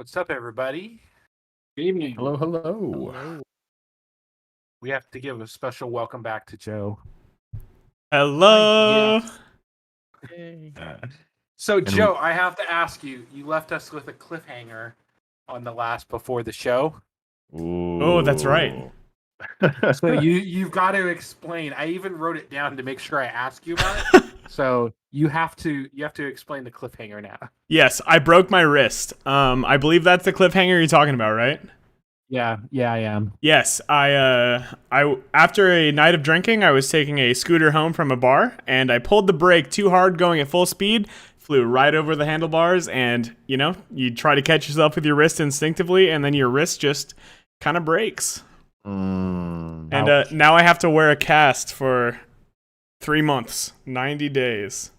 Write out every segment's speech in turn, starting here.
What's up, everybody? Good evening. Hello. Hello. We have to give a special welcome back to Joe. Hello. Yay. So, Joe, I have to ask you. You left us with a cliffhanger on the last before the show. Oh, that's right. So you've got to explain. I even wrote it down to make sure I ask you about it. So you have to explain the cliffhanger now. Yes, I broke my wrist. I believe that's the cliffhanger you're talking about, right? Yeah, I am. Yes, I after a night of drinking, I was taking a scooter home from a bar, and I pulled the brake too hard going at full speed, flew right over the handlebars, and, you try to catch yourself with your wrist instinctively, and then your wrist just kind of breaks. And now I have to wear a cast for 3 months, 90 days.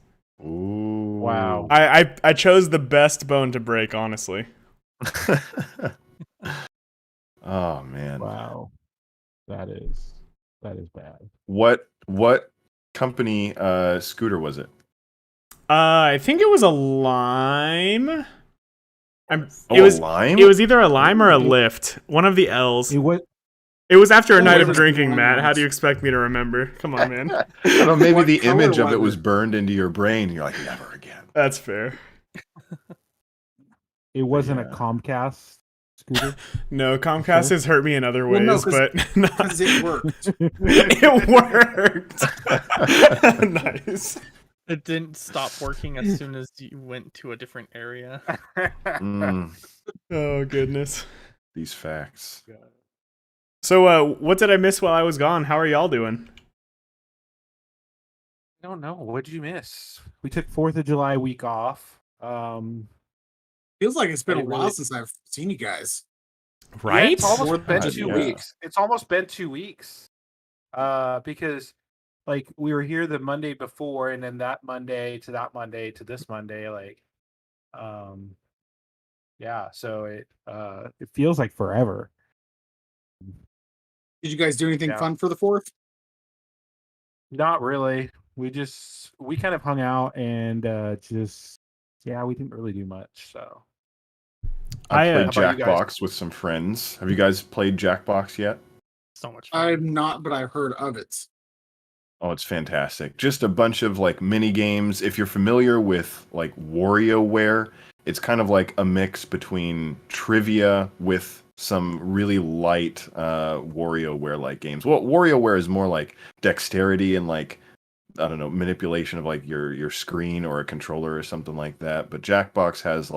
Ooh. Wow. I chose the best bone to break, honestly. Oh man. Wow. That is bad. What company scooter was it? I think it was a Lime. A Lime? It was either a Lime or a Lift. One of the L's. It was after a night of drinking, Matt. How do you expect me to remember? Come on, man. I don't know, maybe What the color image of was it was it? burned into your brain. And you're like, never again. That's fair. It wasn't a Yeah. Comcast scooter. No, Comcast has hurt me in other Well, no, ways, but Because it worked. it worked. Nice. It didn't stop working as soon as you went to a different area. Oh, goodness. These facts. So, what did I miss while I was gone? How are y'all doing? I don't know. What'd you miss? We took 4th of July week off. Feels like it's been a It while really- since I've seen you guys. Right? Yeah, it's almost More been than 2 yeah. weeks. It's almost been 2 weeks. Because we were here the Monday before, and then that Monday to this Monday, yeah. So it feels like forever. Did you guys do anything Yeah. fun for the 4th? Not really. We kind of hung out and we didn't really do much. So I How played about you guys? Jackbox with some friends. Have you guys played Jackbox yet? So much fun. I've not, but I've heard of it. Oh, it's fantastic. Just a bunch of mini games. If you're familiar with WarioWare, it's kind of like a mix between trivia with some really light WarioWare like games. Well, WarioWare is more like dexterity and I don't know, manipulation of your screen or a controller or something like that. But Jackbox has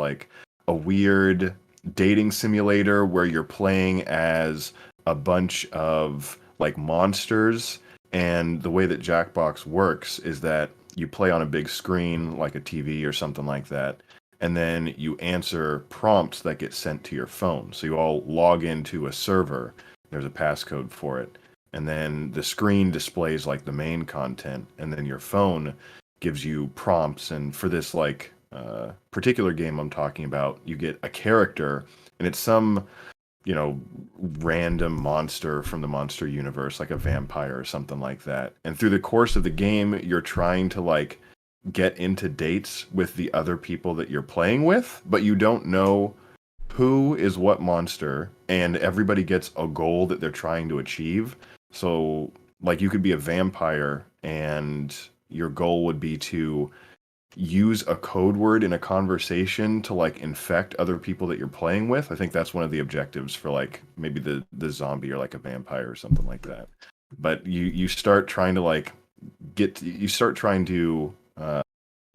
a weird dating simulator where you're playing as a bunch of monsters. And the way that Jackbox works is that you play on a big screen, like a TV or something like that, and then you answer prompts that get sent to your phone. So you all log into a server. There's a passcode for it. And then the screen displays the main content, and then your phone gives you prompts. And for this particular game I'm talking about, you get a character, and it's some random monster from the monster universe, like a vampire or something like that. And through the course of the game, you're trying to get into dates with the other people that you're playing with, but you don't know who is what monster, and everybody gets a goal that they're trying to achieve. So you could be a vampire, and your goal would be to use a code word in a conversation to infect other people that you're playing with. I think that's one of the objectives for maybe the zombie or a vampire or something like that. But you start trying to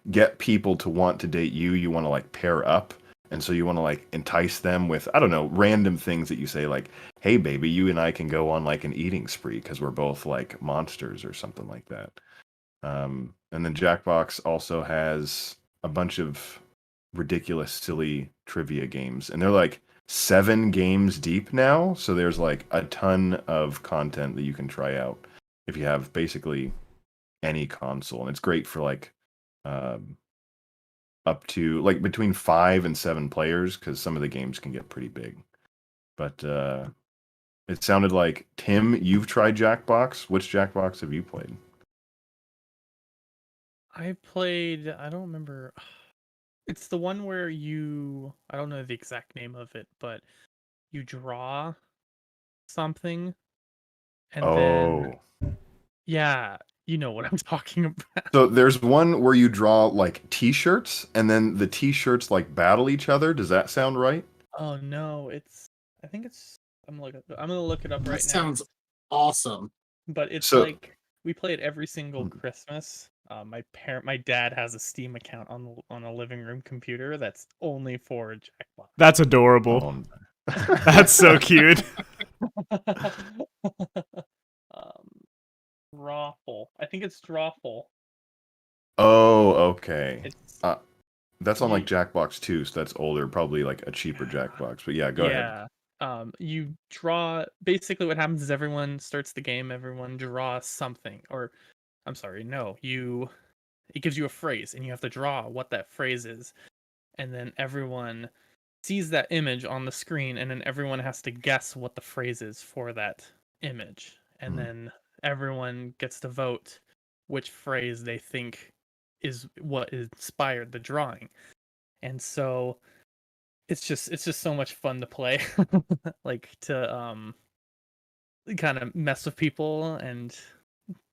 get people to want to date you. You want to pair up, and so you want to entice them with, I don't know, random things that you say hey baby, you and I can go on an eating spree because we're both monsters or something like that. And then Jackbox also has a bunch of ridiculous, silly trivia games. And they're 7 games deep now. So there's a ton of content that you can try out if you have basically any console. And it's great for up to between 5 and 7 players, because some of the games can get pretty big. But it sounded like, Tim, you've tried Jackbox. Which Jackbox have you played? I played, I don't remember. It's the one where I don't know the exact name of it, but you draw something and then Oh. yeah, you know what I'm talking about. So there's one where you draw like t-shirts and then the t-shirts like battle each other. Does that sound right? Oh no, I think it's I'm gonna look it up That right now. sounds awesome. But it's So like we play it every single Hmm. Christmas. My dad has a Steam account on a living room computer that's only for Jackbox. That's adorable. um, That's so cute. um, Drawful. I think it's Drawful. Oh, okay. It's Uh, that's on you, like Jackbox 2, so that's older, probably like a cheaper Jackbox. But yeah, go ahead. yeah. You draw. Basically, what happens is everyone starts the game. Everyone draws something, or I'm sorry, no. It gives you a phrase, and you have to draw what that phrase is, and then everyone sees that image on the screen, and then everyone has to guess what the phrase is for that image, and Hmm. then everyone gets to vote which phrase they think is what inspired the drawing. And so it's just so much fun to play. Like to kind of mess with people, and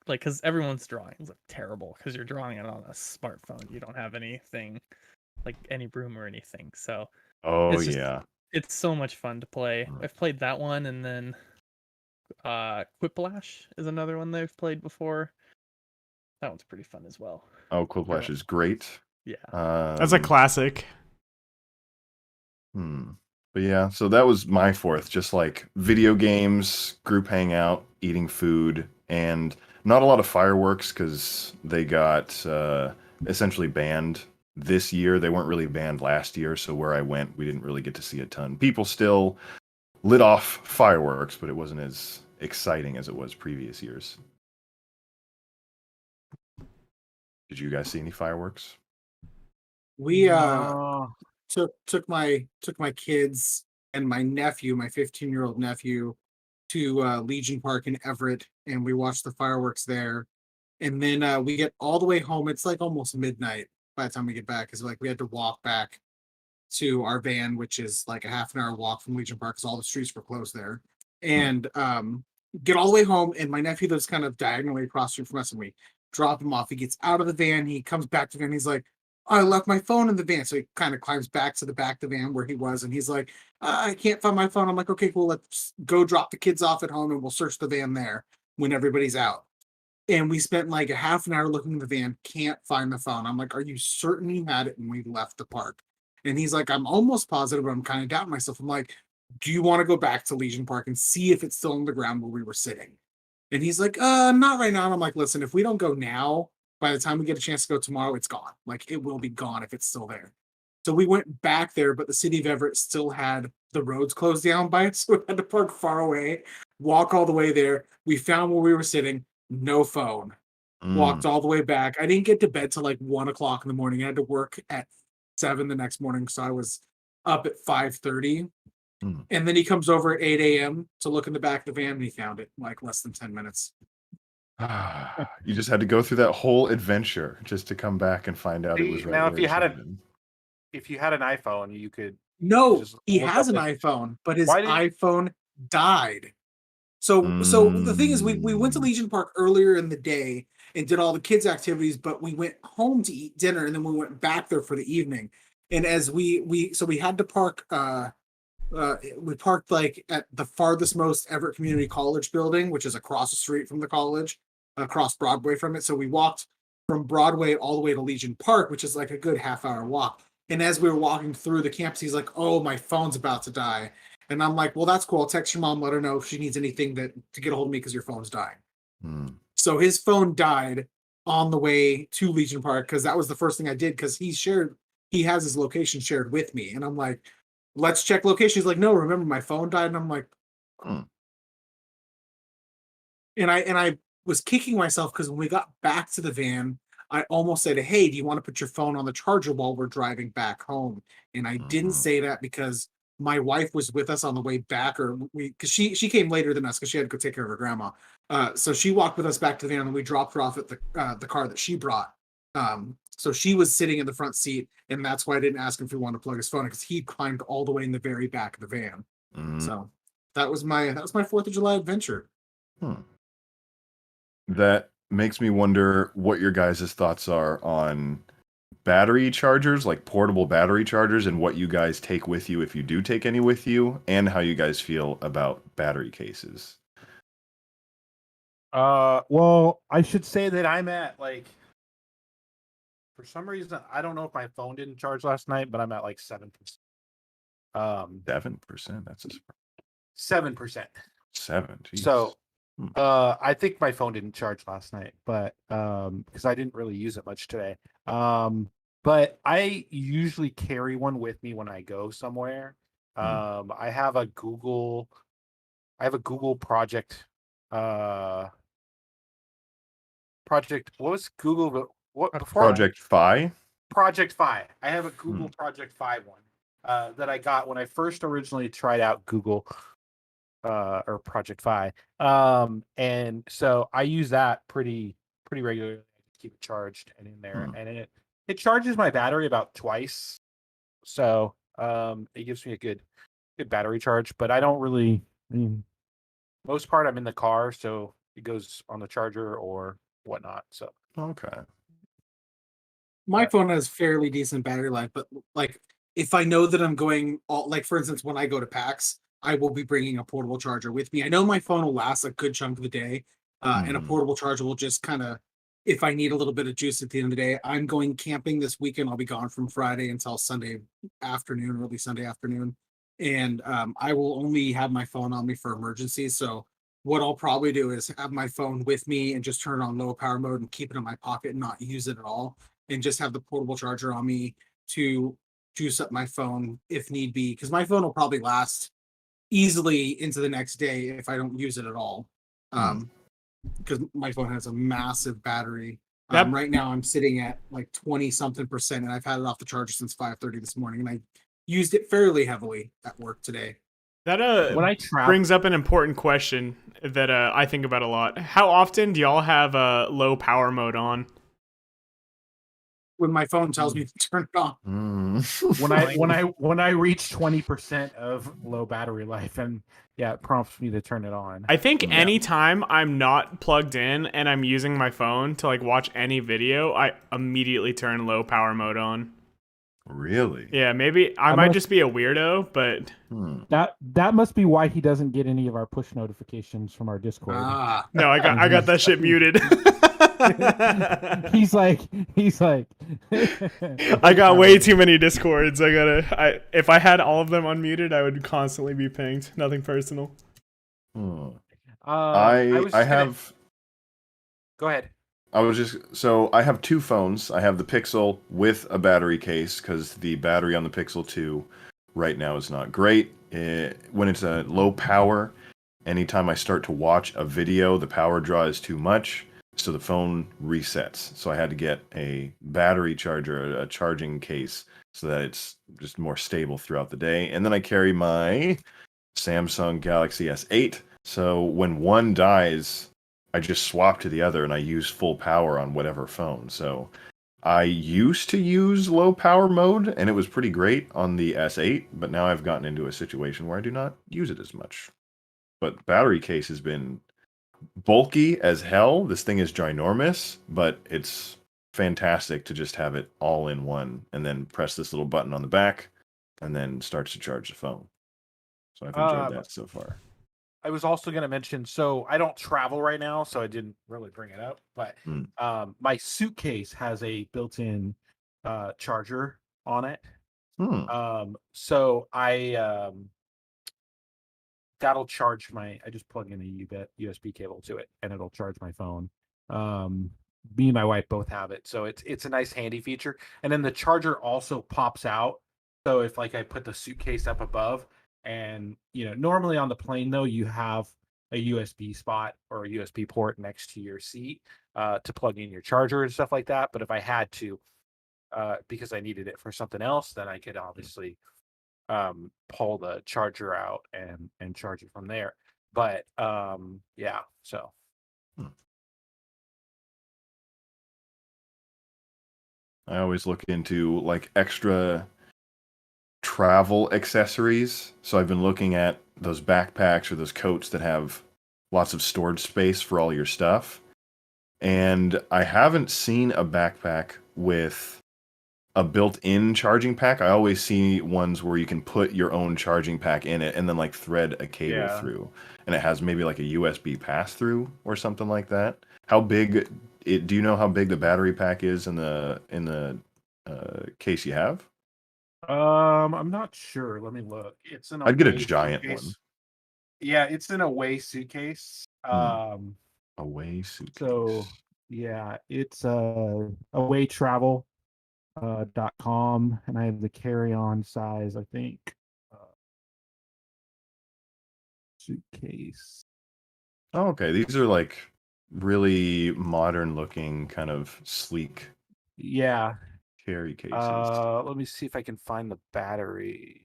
like because everyone's drawings are terrible because you're drawing it on a smartphone. You don't have anything like any room or anything, so Oh it's just yeah. it's so much fun to play. Hmm. I've played that one, and then Quiplash is another one that I've played before. That one's pretty fun as well. Oh, Quiplash is great. Yeah. That's a classic. But yeah, so that was my fourth, just like video games, group hangout, eating food, and not a lot of fireworks because they got essentially banned this year. They weren't really banned last year, so where I went, we didn't really get to see a ton. People still lit off fireworks, but it wasn't as exciting as it was previous years. Did you guys see any fireworks? We No. took my kids and my nephew, my 15-year-old nephew, to Legion Park in Everett, and we watched the fireworks there. And then we get all the way home. It's like almost midnight by the time we get back, because like we had to walk back to our van, which is like a half an hour walk from Legion Park, because all the streets were closed there. And get all the way home, and my nephew lives kind of diagonally across the street from us, and we drop him off. He gets out of the van, he comes back to the van, he's like, I left my phone in the van. So he kind of climbs back to the back of the van where he was, and he's like, I can't find my phone. I'm like, okay, cool, let's go drop the kids off at home and we'll search the van there when everybody's out. And we spent like a half an hour looking in the van, can't find the phone. I'm like, are you certain you had it when we left the park? And he's like, I'm almost positive, but I'm kind of doubting myself. I'm like, do you want to go back to Legion Park and see if it's still on the ground where we were sitting? And he's like, not right now. And I'm like, listen, if we don't go now, by the time we get a chance to go tomorrow, it's gone. Like, it will be gone if it's still there. So we went back there, but the city of Everett still had the roads closed down by it. So we had to park far away, walk all the way there. We found where we were sitting, no phone. Walked all the way back. I didn't get to bed till like 1 o'clock in the morning. I had to work at 7 the next morning. So I was up at 5:30. Mm. And then he comes over at 8 a.m. to look in the back of the van, and he found it in like less than 10 minutes. You just had to go through that whole adventure just to come back and find out it was right. Now, where if you it had should a- have been. If you had an iPhone, you could No, just he look has up an it. iPhone, but his Why did- iPhone died. So the thing is, we went to Legion Park earlier in the day and did all the kids' activities, but we went home to eat dinner, and then we went back there for the evening. And as we had to park, we parked like at the farthest most Everett Community College building, which is across the street from the college, across Broadway from it. So we walked from Broadway all the way to Legion Park, which is like a good half-hour walk. And as we were walking through the campus, he's like, oh, my phone's about to die. And I'm like, well, that's cool. I'll text your mom, let her know if she needs anything to get a hold of me because your phone's dying. Hmm. So his phone died on the way to Legion Park, because that was the first thing I did, because he has his location shared with me. And I'm like, let's check location. He's like, no, remember my phone died. And I'm like, Hmm. and I was kicking myself because when we got back to the van, I almost said, hey, do you want to put your phone on the charger while we're driving back home? And I didn't say that because my wife was with us on the way back, or because she came later than us because she had to go take care of her grandma. So she walked with us back to the van, and we dropped her off at the car that she brought. So she was sitting in the front seat, and that's why I didn't ask him if he wanted to plug his phone, because he climbed all the way in the very back of the van. So that was my 4th of July adventure. That makes me wonder what your guys' thoughts are on battery chargers, like portable battery chargers, and what you guys take with you if you do take any with you, and how you guys feel about battery cases. Well, I should say that I'm at like, for some reason, I don't know if my phone didn't charge last night, but I'm at like 7%. 7%. That's a 7%. 7. Geez. So, I think my phone didn't charge last night, but because I didn't really use it much today. But I usually carry one with me when I go somewhere. I have a Google project. What was Google? What before Project Fi? Project Fi. I have a Google Project Fi one that I got when I first originally tried out Google or Project Fi. And so I use that pretty regularly to keep it charged and in there. And it charges my battery about twice. So it gives me a good battery charge, but I don't really, most part I'm in the car, so it goes on the charger or whatnot. So okay. My phone has fairly decent battery life, but like if I know that I'm going like for instance, when I go to PAX, I will be bringing a portable charger with me. I know my phone will last a good chunk of the day, and a portable charger will just kind of, if I need a little bit of juice at the end of the day. I'm going camping this weekend. I'll be gone from Friday until Sunday afternoon, early Sunday afternoon, and I will only have my phone on me for emergencies. So what I'll probably do is have my phone with me and just turn it on low power mode and keep it in my pocket and not use it at all, and just have the portable charger on me to juice up my phone if need be, because my phone will probably last easily into the next day if I don't use it at all. Because my phone has a massive battery. Right now I'm sitting at like 20 something percent, and I've had it off the charger since 5:30 this morning, and I used it fairly heavily at work today. That when I brings up an important question that I think about a lot. How often do y'all have low power mode on? When my phone tells me to turn it on. When I reach 20% of low battery life, and it prompts me to turn it on. I think anytime I'm not plugged in and I'm using my phone to like watch any video, I immediately turn low power mode on. Really? Yeah, maybe I might just be a weirdo, but that must be why he doesn't get any of our push notifications from our Discord. No, I got that shit muted. he's like I got way too many Discords. If I had all of them unmuted, I would constantly be pinged. Nothing personal. I have Go ahead. I have two phones. I have the Pixel with a battery case because the battery on the Pixel 2 right now is not great. When it's a low power, anytime I start to watch a video, the power draw is too much, so the phone resets. So I had to get a battery charger, a charging case, so that it's just more stable throughout the day. And then I carry my Samsung Galaxy S8, so when one dies, I just swap to the other and I use full power on whatever phone. So I used to use low power mode and it was pretty great on the S8, but now I've gotten into a situation where I do not use it as much. But the battery case has been bulky as hell. This thing is ginormous, but it's fantastic to just have it all in one and then press this little button on the back and then starts to charge the phone. So I've enjoyed that so far. I was also going to mention, so I don't travel right now, so I didn't really bring it up, but my suitcase has a built-in charger on it. So that'll charge I just plug in a USB cable to it and it'll charge my phone. Me and my wife both have it, so it's a nice handy feature. And then the charger also pops out. So if like I put the suitcase up above, and normally on the plane though, you have a USB spot or a USB port next to your seat to plug in your charger and stuff like that. But if I had to, because I needed it for something else, then I could obviously pull the charger out and charge it from there. But so I always look into like extra travel accessories. So I've been looking at those backpacks or those coats that have lots of storage space for all your stuff. And I haven't seen a backpack with a built-in charging pack. I always see ones where you can put your own charging pack in it and then like thread a cable Yeah. through, and it has maybe like a USB pass-through or something like that. How big do you know how big the battery pack is in the case you have? I'm not sure. Let me look. It's an I'd get a away giant suitcase. one. Yeah, it's an away suitcase. Away suitcase. So yeah, it's awaytravel .com, and I have the carry-on size, I think. Suitcase. Oh, okay. These are like really modern looking, kind of sleek Yeah. carry cases. Let me see if I can find the battery.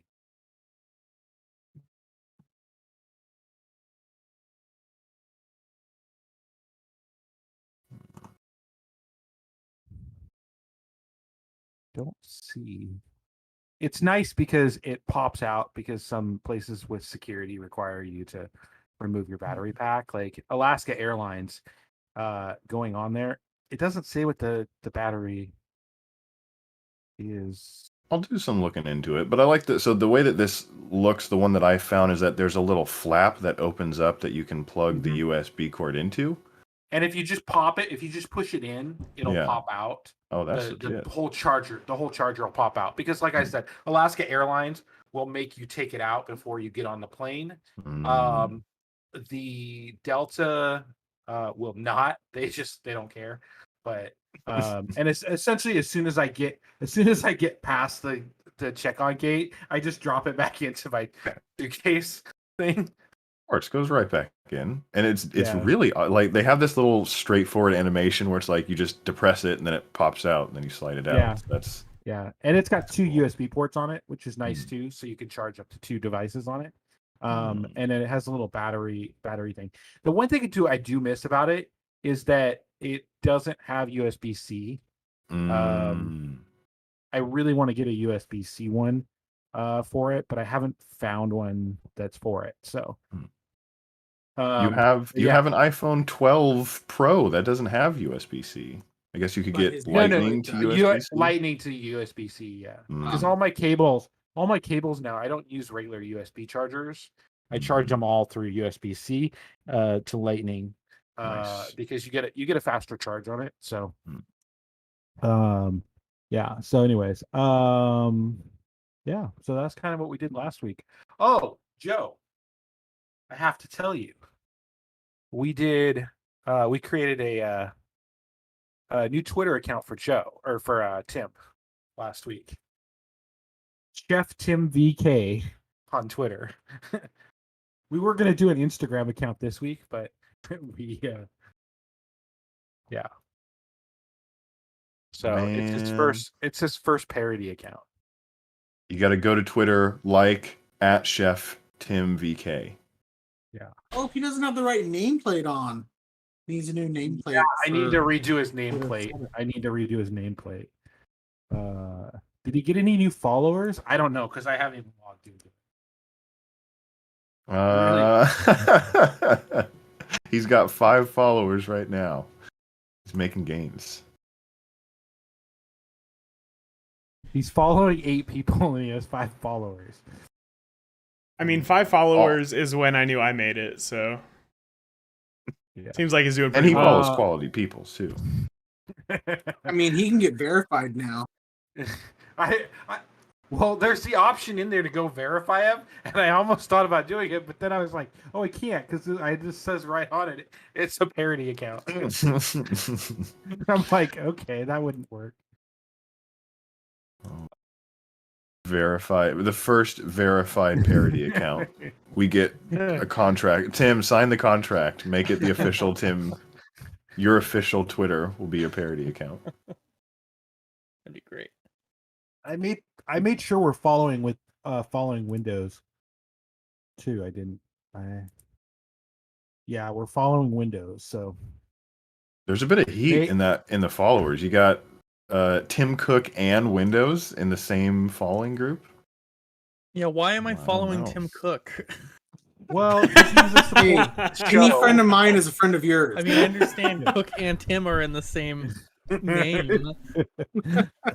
Don't see. It's nice because it pops out, because some places with security require you to remove your battery pack, like Alaska Airlines. Going on there, it doesn't say what the battery is. I'll do some looking into it, but I like that. So the way that this looks, the one that I found is that there's a little flap that opens up that you can plug the USB cord into. And if you just pop it, if you just push it in, it'll Yeah. pop out. Oh, that's the legit. whole charger. The whole charger will pop out, because, like I said, Alaska Airlines will make you take it out before you get on the plane. The Delta will not. They don't care. But and it's essentially as soon as I get past the check-on gate, I just drop it back into my suitcase thing. Of course, goes right back in, and it's Yeah. really like they have this little straightforward animation where it's like you just depress it and then it pops out and then you slide it out. Yeah. That's And it's got 2 USB ports on it, which is nice too, so you can charge up to 2 devices on it. And then it has a little battery thing. The one thing I do miss about it is that it doesn't have USB-C. I really want to get a USB-C one for it, but I haven't found one that's for it. So you have an iPhone 12 Pro that doesn't have USB-C. I guess you could get Lightning to USB-C. Lightning to USB-C, yeah. Because all my cables now, I don't use regular USB chargers. I charge them all through USB-C to Lightning, Nice. because you get a faster charge on it. So, yeah. So, anyways, yeah. So that's kind of what we did last week. Oh, Joe, I have to tell you, we created a new Twitter account for Joe, or for Tim, last week. Chef Tim VK on Twitter. We were gonna do an Instagram account this week, but we yeah. So it's his first parody account. You got to go to Twitter, like @Chef Tim VK. Yeah. Oh, he doesn't have the right nameplate on. He needs a new nameplate. Yeah, I need to redo his nameplate. Did he get any new followers? I don't know, because I haven't even logged into it. He's got 5 followers right now. He's making gains. He's following 8 people and he has 5 followers. I mean, 5 followers is when I knew I made it, so seems like he's doing pretty well. And he follows quality people too. I mean, he can get verified now. Well, there's the option in there to go verify him, and I almost thought about doing it, but then I was like, oh, I can't, because it just says right on it, it's a parody account. I'm like, okay, that wouldn't work. The first verified parody account. We get a contract. Tim, sign the contract. Make it the official Tim. Your official Twitter will be a parody account. That'd be great. I made sure we're following Windows too. We're following Windows. So there's a bit of heat in the followers. You got Tim Cook and Windows in the same following group? Yeah, why am I I don't following know. Tim Cook? Well, 'cause he's a Hey, support any show. friend of mine is a friend of yours. I mean, I understand Cook and Tim are in the same name,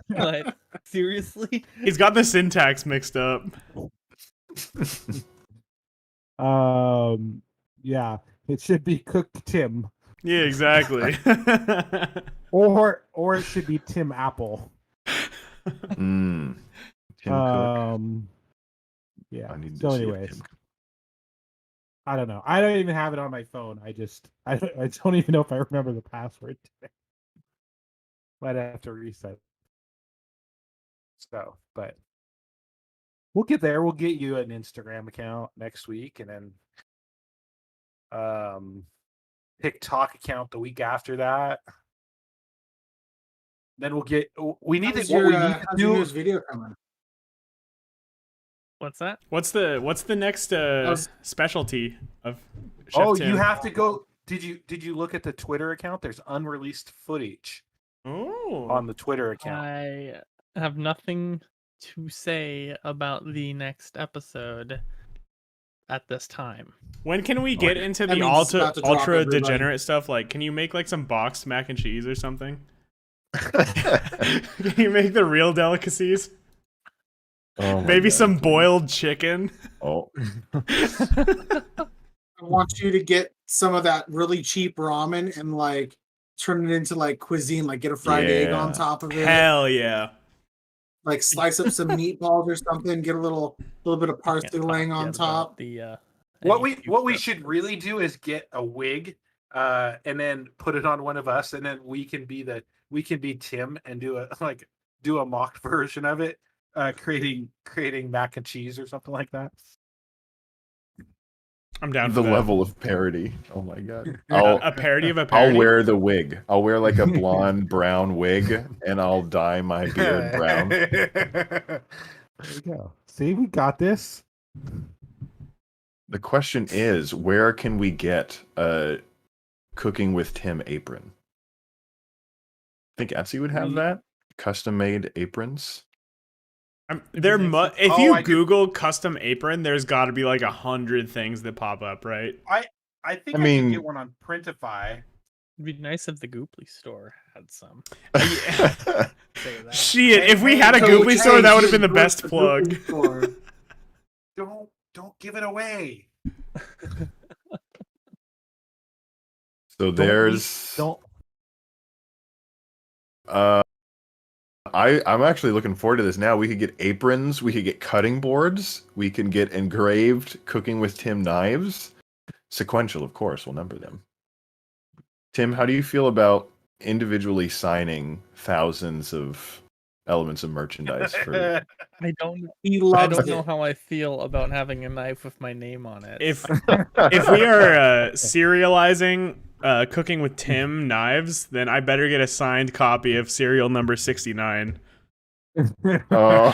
but seriously? He's got the syntax mixed up. Yeah, it should be Cook Tim, Yeah, exactly. or it should be Tim Apple. Tim Cook. Yeah. I need to So, see if anyways, Tim- I don't know. I don't even have it on my phone. I don't even know if I remember the password today. Might have to reset. So, but we'll get there. We'll get you an Instagram account next week, and then TikTok account the week after that. Then we'll get. We need How's to. What we need to how's your do. newest video coming? What's that? What's the next was- specialty of Chef Oh, Tim? you have to go. Did you look at the Twitter account? There's unreleased footage Oh. on the Twitter account. I have nothing to say about the next episode at this time. When can we get into That the means it's about to drop, ultra everybody. degenerate stuff? Like, can you make like some boxed mac and cheese or something? Can you make the real delicacies? Oh my Maybe God. some boiled chicken. Oh, I want you to get some of that really cheap ramen and like turn it into like cuisine, like get a fried egg on Yeah. top of it. Hell yeah. Like slice up some meatballs or something, get a little bit of parsley Can't talk laying on yet about top. the What any we future should really do is get a wig, and then put it on one of us, and then we can be Tim and do a mock version of it, creating mac and cheese or something like that. I'm down the for that. level of parody. Oh my God. A parody of a parody. I'll wear the wig. I'll wear like a blonde brown wig, and I'll dye my beard brown. There you go. See, we got this. The question is, where can we get a Cooking with Tim apron? I think Etsy would have that. Custom-made aprons. If Oh, you I could- Google custom apron, there's got to be like 100 things that pop up, right? I think I I mean- can get one on Printify. It'd be nice if the Gooply store had some. Yeah. Say that. Shit, if we Hey, had a hey, Gooply store, that would have been the Go best to the plug. Gooply store. Don't give it away. So there's Don't. I'm actually looking forward to this now. We could get aprons, we could get cutting boards, we can get engraved Cooking with Tim knives. Sequential, of course, we'll number them. Tim, how do you feel about individually signing thousands of elements of merchandise for I don't He I loves don't it. know how I feel about having a knife with my name on it. If we are serializing Cooking with Tim knives, then I better get a signed copy of serial number 69. Oh.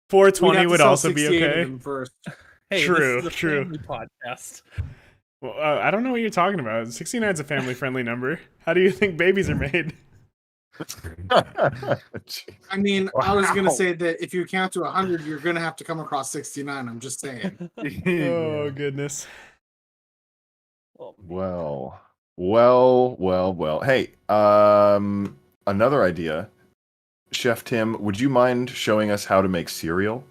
420 We'd have to would sell also be 68 of okay. them first. hey, true, this is a true. family podcast. Well, I don't know what you're talking about. 69 is a family-friendly number. How do you think babies are made? I mean, I was gonna Wow. say that if you count to 100, you're gonna have to come across 69. I'm just saying. Oh, goodness. Well, Well. Hey, another idea. Chef Tim, would you mind showing us how to make cereal?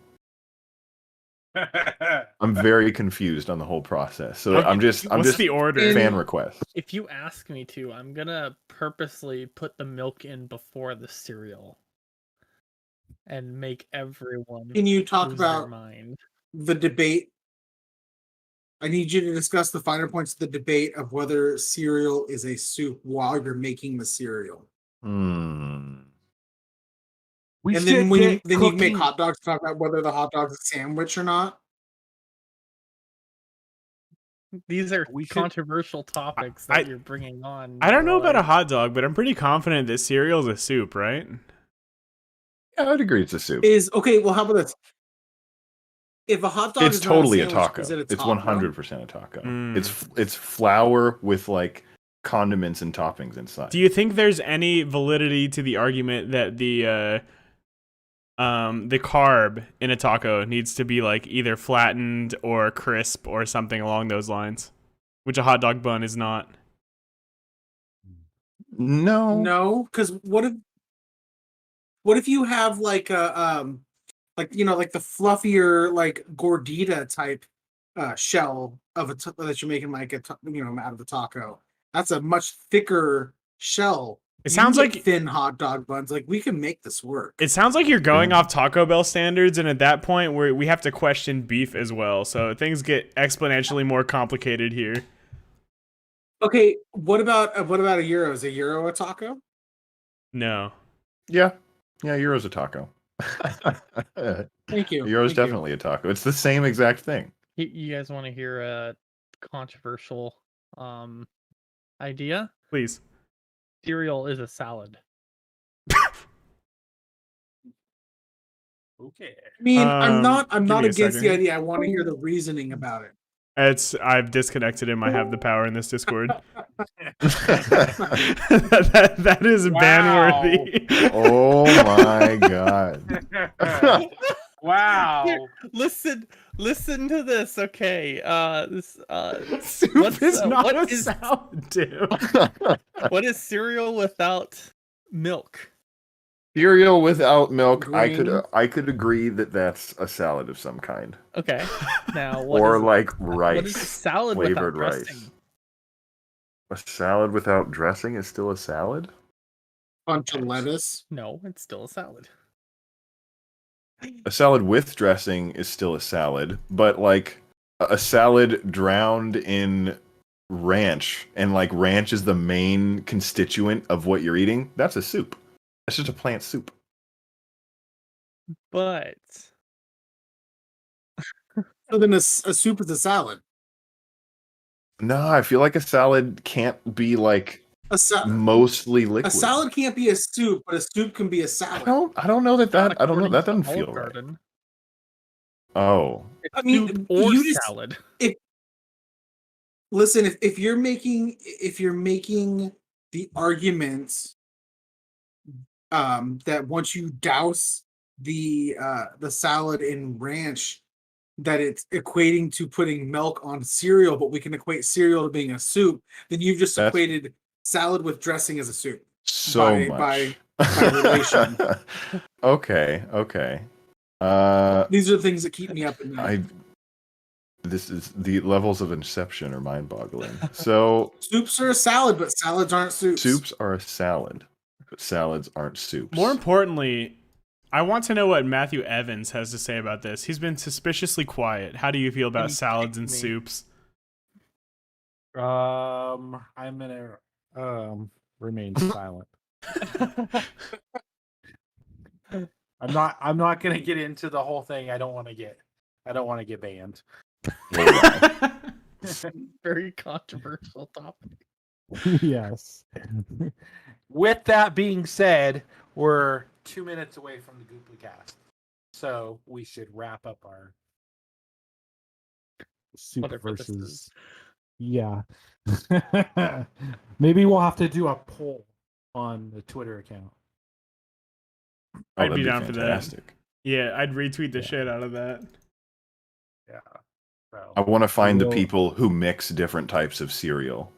I'm very confused on the whole process. So I'm just What's the order? fan request. if you ask me to, I'm gonna purposely put the milk in before the cereal and make everyone Can you talk lose their about mind. the debate? I need you to discuss the finer points of the debate of whether cereal is a soup while you're making the cereal. We And should then when get you can make cooking- hot dogs, talk about whether the hot dog's a sandwich or not. These are We should- controversial topics that you're bringing on. I don't know about a Noah. hot dog, but I'm pretty confident that cereal is a soup, right? Yeah, I'd agree it's a soup. Is okay. Well, how about this? If a hot dog It's is not totally a sandwich, taco. is it a It's taco? 100% a taco. Mm. It's flour with like condiments and toppings inside. Do you think there's any validity to the argument that the carb in a taco needs to be like either flattened or crisp or something along those lines, which a hot dog bun is not? No, because what if you have like a like like the fluffier like gordita type shell of that you're making like out of a taco. That's a much thicker shell. It You sounds can get like thin hot dog buns. Like we can make this work. It sounds like you're going off Taco Bell standards, and at that point, we have to question beef as well. So things get exponentially more complicated here. Okay, what about a gyro? Is a gyro a taco? No. Yeah, gyro's a taco. Thank you. Gyro's Thank you. definitely a taco. It's the same exact thing. You guys want to hear a controversial idea? Please. Cereal is a salad. Okay. I mean, I'm not give me a against the second. idea. I want to hear the reasoning about it. I've disconnected him. I have the power in this Discord. that is ban-worthy. Oh my god. Wow. Listen to this, okay? Soup what's, is not what a is- salad, dude. What is cereal without milk? Cereal without milk, Green. I could agree that that's a salad of some kind. Okay. Now what Or is, like what is a rice. salad Flavored without rice. dressing? A salad without dressing is still a salad? Bunch of lettuce. No, it's still a salad. A salad with dressing is still a salad, but like a salad drowned in ranch, and like ranch is the main constituent of what you're eating, that's a soup. That's just a plant soup. But So then a soup is a salad. No, I feel like a salad can't be like A salad. mostly liquid. A salad can't be a soup, but a soup can be a I salad. don't know that not I don't know, according that to doesn't Olive feel right. Garden. Oh. It's I mean, soup or you just- salad. Listen, if you're making the argument that once you douse the salad in ranch, that it's equating to putting milk on cereal, but we can equate cereal to being a soup, then you've just That's- equated salad with dressing as a soup. So by much. relation. Okay. These are the things that keep me up at night. This is the levels of inception are mind-boggling. So Soups are a salad, but salads aren't soups. soups are a salad, but salads aren't soups. More importantly, I want to know what Matthew Evans has to say about this. He's been suspiciously quiet. How do you feel about He salads and kicked me. soups? I'm gonna remain silent. I'm not gonna get into the whole thing. I don't want to get banned. Very controversial topic. Yes. With that being said, we're 2 minutes away from the Goopplycast, so we should wrap up our soup Whatever this versus. is. Yeah. Maybe we'll have to do a poll on the Twitter account. I'd that'd be down for that. fantastic. Yeah, I'd retweet the Yeah. shit out of that. Yeah. So, I want to find the We'll- people who mix different types of cereal.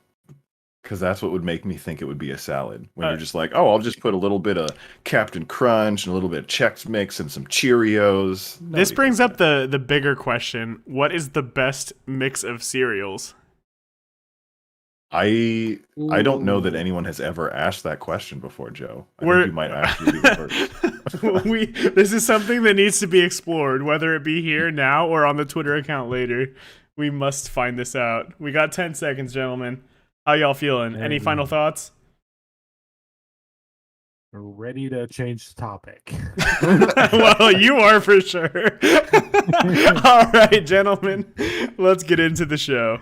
Because that's what would make me think it would be a salad. When you're just like, oh, I'll just put a little bit of Captain Crunch and a little bit of Chex Mix and some Cheerios. This Nobody brings does up the bigger question. What is the best mix of cereals? I don't know that Ooh. anyone has ever asked that question before, Joe. I We're- think you might actually be the first. This is something that needs to be explored, whether it be here now or on the Twitter account later. We must find this out. We got 10 seconds, gentlemen. How y'all feeling? Any Very final good. thoughts? we're ready to change the topic. Well, you are for sure. All right, gentlemen, let's get into the show.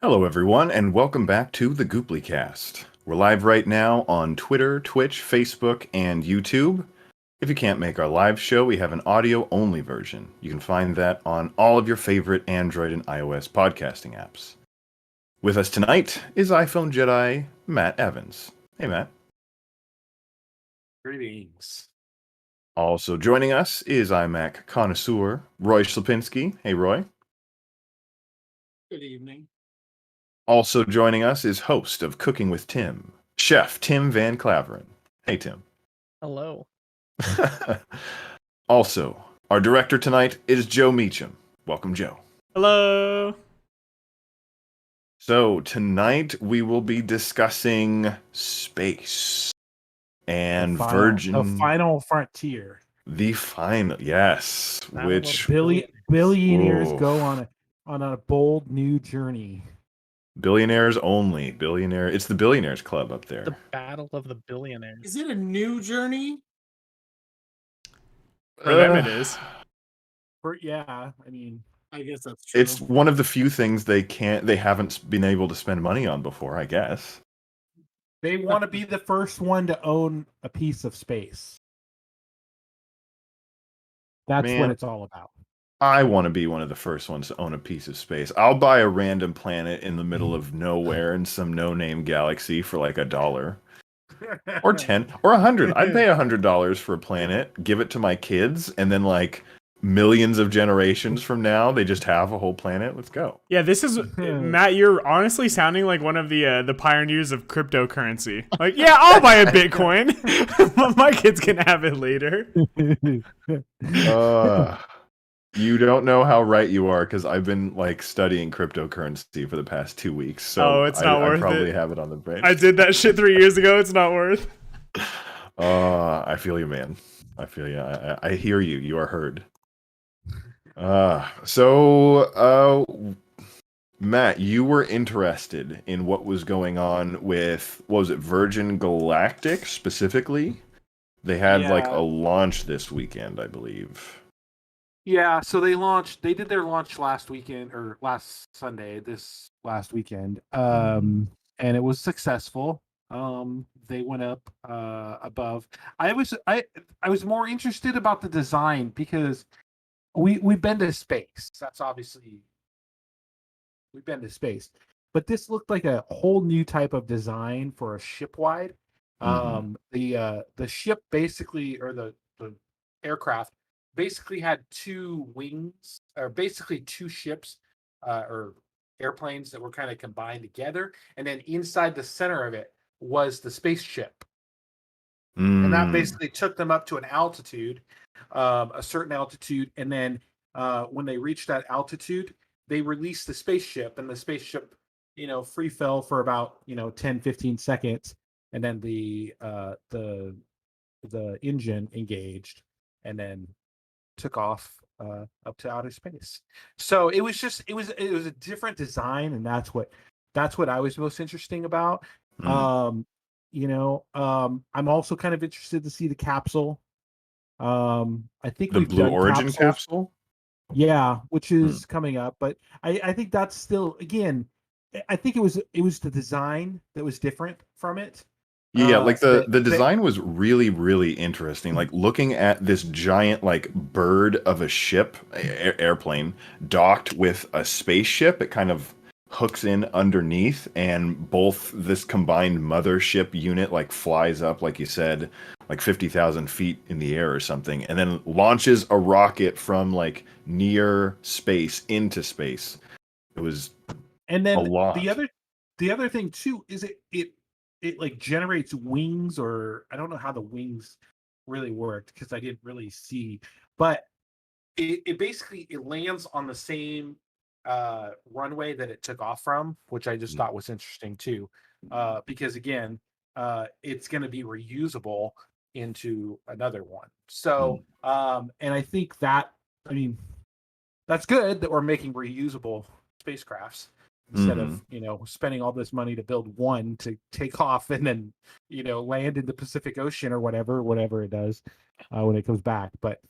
Hello, everyone, and welcome back to the Goopplycast. We're live right now on Twitter, Twitch, Facebook, and YouTube. If you can't make our live show, we have an audio-only version. You can find that on all of your favorite Android and iOS podcasting apps. With us tonight is iPhone Jedi Matt Evans. Hey, Matt. Greetings. Also joining us is iMac connoisseur Roy Slapinski. Hey, Roy. Good evening. Also joining us is host of Cooking with Tim, Chef Tim Van Claveren. Hey, Tim. Hello. Also, our director tonight is Joe Meacham. Welcome, Joe. Hello. So, tonight we will be discussing space and The final frontier. The final, yes. Battle Which of Billionaires. Billionaires Whoa. go on a bold new journey. billionaires only. Billionaire. It's the Billionaires Club up there. The Battle of the Billionaires. Is it a new journey? For them, it is. Yeah, I mean, I guess that's true. It's one of the few things they haven't been able to spend money on before, I guess. they want to be the first one to own a piece of space. That's Man. what it's all about. I want to be one of the first ones to own a piece of space. I'll buy a random planet in the middle of nowhere in some no-name galaxy for like $1. Or 10 or 100. I'd pay $100 for a planet, give it to my kids, and then like millions of generations from now, they just have a whole planet. Let's go. Yeah, this is Matt. You're honestly sounding like one of the pioneers of cryptocurrency. Like, yeah, I'll buy a Bitcoin. My kids can have it later. You don't know how right you are because I've been like studying cryptocurrency for the past 2 weeks. So It's not worth I probably it. have it on the brain. I did that shit 3 years ago. It's not worth. I feel you, man. I feel you. I hear you. You are heard. Matt, you were interested in what was going on with, what was it, Virgin Galactic specifically? They had like Yeah. a launch this weekend, I believe. Yeah, so they did their launch last weekend or last Sunday, this last weekend. And it was successful. They went up above. I was more interested about the design because we've been to space. That's obviously we've been to space. But this looked like a whole new type of design for a ship wide. The ship basically, or the aircraft basically had two wings, or basically two ships or airplanes that were kind of combined together, and then inside the center of it was the spaceship, and that basically took them up to an altitude, a certain altitude, and then when they reached that altitude, they released the spaceship, and the spaceship, free fell for about 10-15 seconds, and then the engine engaged, and then took off up to outer space. So it was a different design, and that's what I was most interesting about. I'm also kind of interested to see the capsule. I think The we've Blue done Origin capsules. capsule? Yeah, which is coming up, but I think that's still, again, I think it was the design that was different from it. Yeah, like the design was really, really interesting. Like looking at this giant like bird of a ship, airplane, docked with a spaceship, it kind of hooks in underneath, and both this combined mothership unit like flies up, like you said, like 50,000 feet in the air or something, and then launches a rocket from like near space into space. It was And then a lot. the other thing too is it like generates wings, or I don't know how the wings really worked because I didn't really see, but it basically it lands on the same runway that it took off from, which I just thought was interesting too, because again, it's going to be reusable into another one. So, and I think that, I mean, that's good that we're making reusable spacecrafts instead of spending all this money to build one to take off and then land in the Pacific Ocean or whatever it does when it comes back. But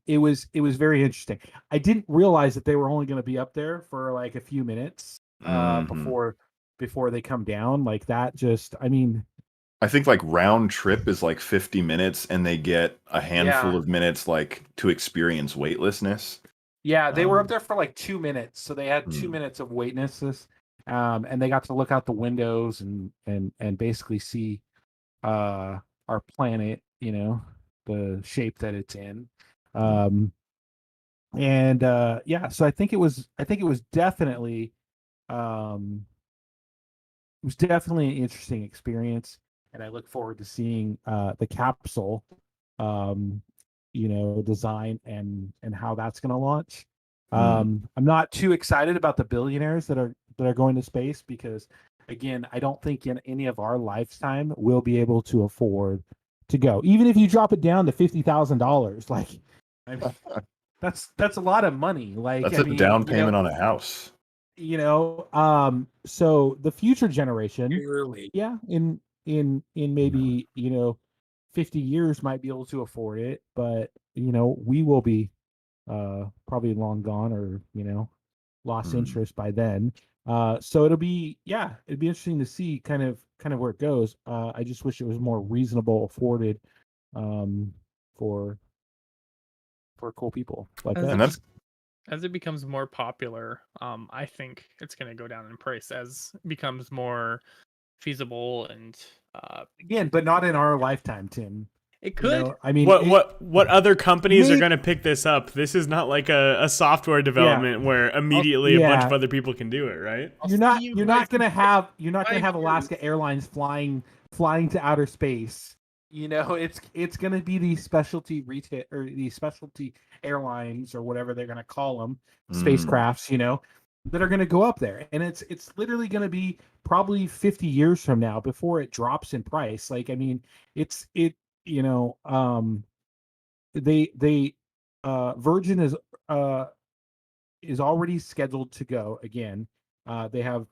it was very interesting. I didn't realize that they were only going to be up there for like a few minutes. Mhm. before they come down. Like that just I mean, I think like round trip is like 50 minutes, and they get a handful Yeah. of minutes like to experience weightlessness. yeah, they were up Um, there for like 2 minutes. So they had 2 minutes of weightlessness. And they got to look out the windows and basically see our planet, the shape that it's in. Um and yeah, so I think it was definitely um an interesting experience, and I look forward to seeing the capsule, um, design and how that's going to launch. I'm not too excited about the billionaires that are going to space because, again, I don't think in any of our lifetime we'll be able to afford to go. Even if you drop it down to $50,000, like, I mean, that's a lot of money. Like, that's I a mean, down payment on a house. so the future generation, Really. yeah, in maybe 50 years might be able to afford it, but we will be probably long gone, or lost Mm. interest by then. So it'd be interesting to see kind of where it goes. I just wish it was more reasonable afforded, um for cool people like As And it us. that's as it becomes more popular, I think it's going to go down in price as it becomes more feasible and Again, but not in our lifetime, Tim. it could. I mean, What other companies are may going to pick this up? This is not like a software yeah, development where immediately a bunch of yeah. other people can do it, right? I'll You're see not you you're guys not gonna in have five years. Alaska Airlines flying to outer space. It's gonna be these specialty retail or these specialty airlines or whatever they're gonna call them, mm, spacecrafts. That are gonna go up there, and it's literally gonna be probably 50 years from now before it drops in price. Like, I mean, it's it you know they Virgin uh is already scheduled to go again. They have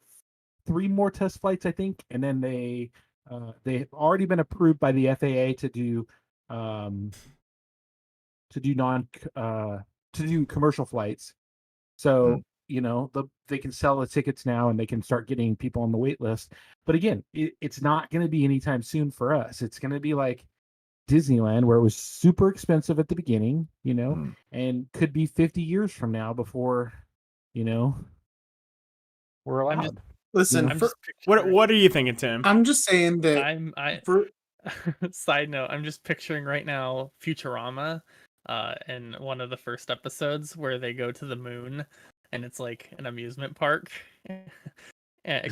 3 more test flights, I think, and then they've already been approved by the FAA um, to do non to do commercial flights. mm. So they can sell the tickets now, and they can start getting people on the wait list. But again, it's not going to be anytime soon for us. It's going to be like Disneyland, where it was super expensive at the beginning, Mm. and could be 50 years from now before, you know, we're I'm just allowed. Listen, I'm for, just picturing. What are you thinking, Tim? I'm just saying that I for side note, I'm just picturing right now Futurama, in one of the first episodes where they go to the moon, and it's like an amusement park. And,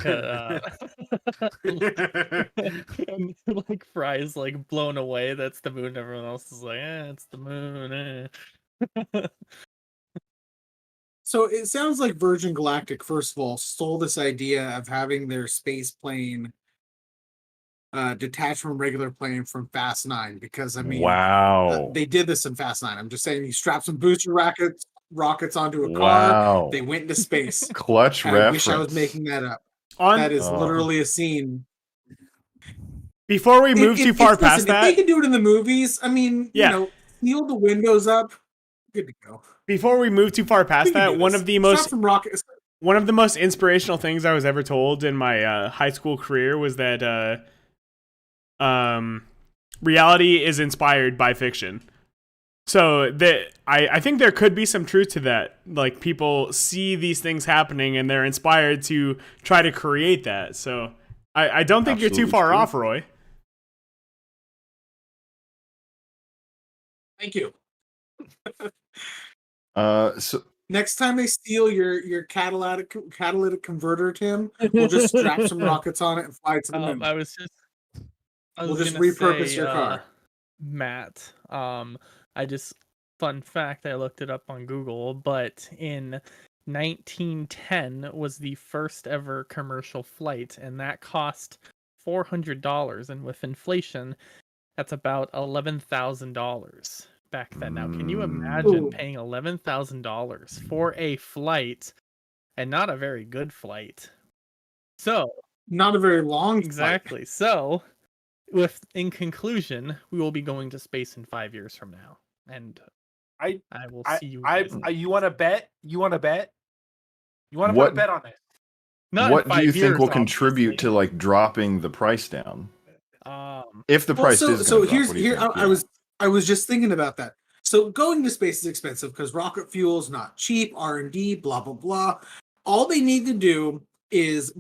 and like Fry's like blown away. That's the moon. Everyone else is like, it's the moon. so it sounds like Virgin Galactic, first of all, stole this idea of having their space plane detached from regular plane from Fast Nine, because I mean Wow. they did this in Fast Nine. I'm just saying, you strap some booster rockets onto a car, they Wow. went into space. Clutch I wish I was reference. making that up. On That is Oh. literally a scene. Before we move too far past Listen, if they that, could do it in the movies, I mean, yeah. seal the windows up, good to go. Before we move too far We past can that, do one this. of the Strap most some rockets. one of the most inspirational things I was ever told in my high school career was that reality is inspired by fiction. So that I think there could be some truth to that. Like, people see these things happening and they're inspired to try to create that. So I don't think you're too Absolutely far true. off, Roy. Thank you. So Next time they steal your catalytic converter, Tim, we'll just strap some rockets on it and fly it to the moon. I was We'll just gonna repurpose say, your car. Matt. I just fun fact. I looked it up on Google, but in 1910 was the first ever commercial flight, and that cost $400, and with inflation, that's about $11,000 back then. Now, can you imagine Ooh. paying $11,000 for a flight, and not a very good flight? So, Not a very long flight. exactly. So, in conclusion, we will be going to space in 5 years from now, and I will I see you I, guys. I you want to bet? You want to bet? You want to put a what bet on this? Not in what do you 5 think years, will contribute obviously. to like dropping the price down? If the Well, price so is so going to drop, here's what do you here think? I was just thinking about that. So going to space is expensive because rocket fuel is not cheap, R&D, blah blah blah. All they need to do is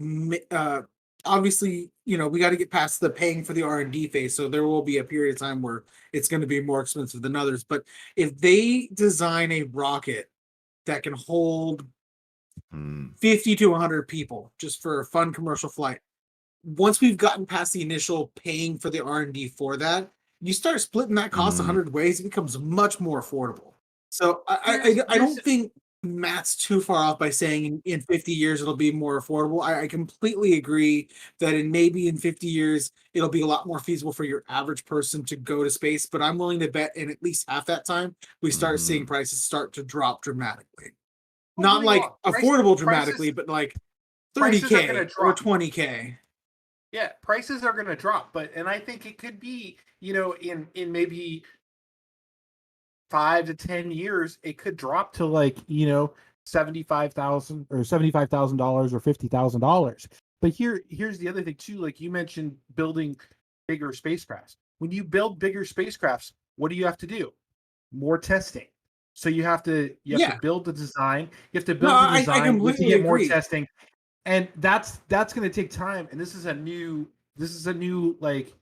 obviously, you know, we got to get past the paying for the R&D phase, so there will be a period of time where it's going to be more expensive than others. But if they design a rocket that can hold Hmm. 50 to 100 people just for a fun commercial flight, once we've gotten past the initial paying for the R&D for that, you start splitting that cost 100 ways, it becomes much more affordable. So I don't think Matt's too far off by saying in 50 years it'll be more affordable. I completely agree that maybe in 50 years it'll be a lot more feasible for your average person to go to space, but I'm willing to bet in at least half that time we start seeing prices start to drop dramatically. Not like affordable dramatically, but like 30K or 20K. Yeah, prices are going to drop, and I think it could be, you know, in maybe 5 to 10 years, it could drop to like, you know, $75,000 or $75,000 or $50,000. But here's the other thing too. Like you mentioned, building bigger spacecrafts. When you build bigger spacecrafts, what do you have to do? More testing. So you have to build the design. You have to build the design. I completely to get more agree. testing. And that's going to take time. And this is a new like,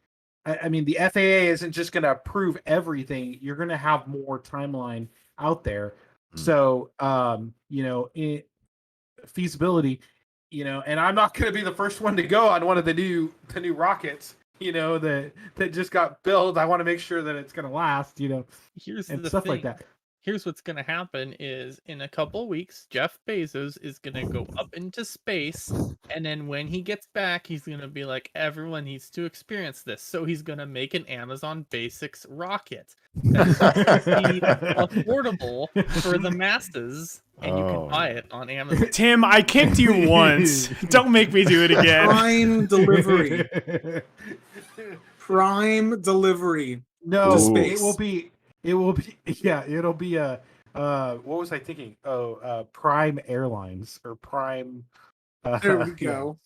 I mean, the FAA isn't just going to approve everything. You're going to have more timeline out there. So, you know, feasibility, you know, and I'm not going to be the first one to go on one of the new rockets, you know, that just got built. I want to make sure that it's going to last, you know, Here's and the stuff thing. like that. Here's what's going to happen is in a couple weeks, Jeff Bezos is going to go up into space. And then when he gets back, he's going to be like, everyone needs to experience this. So he's going to make an Amazon Basics rocket that's affordable for the masses. And you can buy it on Amazon. Tim, I kicked you once. Don't make me do it again. Prime delivery. Prime delivery. No, to space. it will be yeah, it'll be a what was I thinking? Prime Airlines or Prime There we go.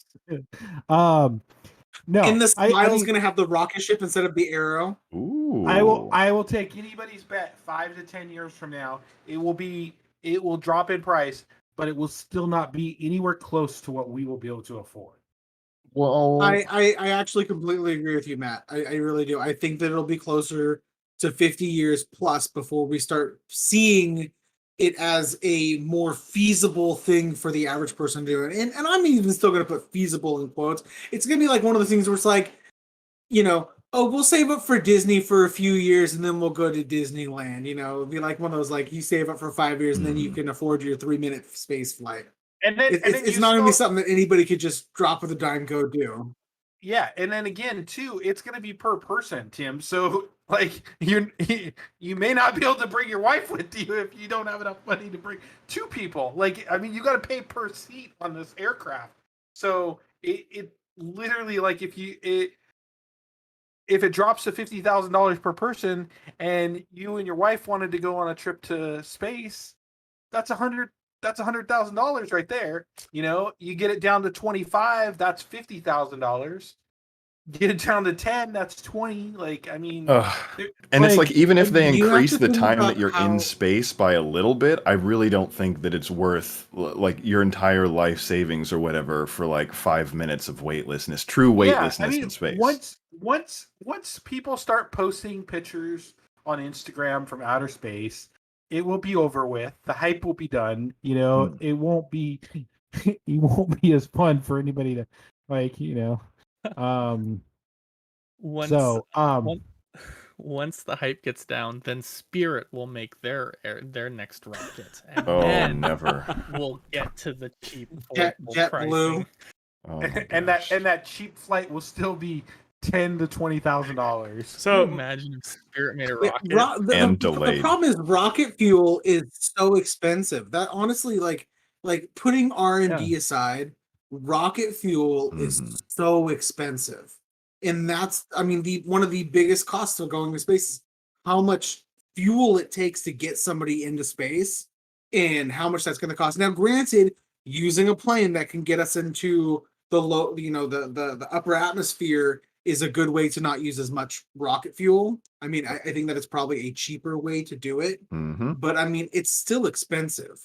No, And the smile's mean, gonna have the rocket ship instead of the arrow. Ooh. I will take anybody's bet 5 to 10 years from now. It will drop in price, but it will still not be anywhere close to what we will be able to afford. Well, I actually completely agree with you, Matt. I really do. I think that it'll be closer to 50 years plus before we start seeing it as a more feasible thing for the average person to do it. And I'm even still going to put feasible in quotes. It's going to be like one of the things where it's like, you know, oh, we'll save up for Disney for a few years and then we'll go to Disneyland. You know, it'll be like one of those, like, you save up for 5 years and then you can afford your 3-minute space flight. And then It's not going to be something that anybody could just drop with a dime go do. Yeah, and then again, too, it's going to be per person, Tim. So, like, you may not be able to bring your wife with you if you don't have enough money to bring 2 people. Like, I mean, you got to pay per seat on this aircraft. So it literally, like, if it drops to $50,000 per person, and you and your wife wanted to go on a trip to space, that's $100,000 right there. You know, you get it down to 25, that's $50,000. Get it down to 10, that's 20. Like, I mean, and it's like, even if they you have increase to the think time about that you're how- in space by a little bit, I really don't think that it's worth like your entire life savings or whatever for like 5 minutes of weightlessness, true weightlessness in space. Once people start posting pictures on Instagram from outer space, it will be over with. The hype will be done. You know, it won't be as fun for anybody to, like, you know. Once the hype gets down, then Spirit will make their next rocket, and then never. we'll get to the cheap JetBlue. pricing. Oh, and that cheap flight will still be $10,000 to $20,000. So So imagine if Spirit made a Wait, rocket. And the delayed. problem is rocket fuel is so expensive that honestly, like putting R&D aside, rocket fuel is so expensive. And that's, I mean, one of the biggest costs of going to space is how much fuel it takes to get somebody into space and how much that's going to cost. Now, granted, using a plane that can get us into the low, the upper atmosphere is a good way to not use as much rocket fuel. I mean, I think that it's probably a cheaper way to do it, Mm-hmm. but I mean, it's still expensive.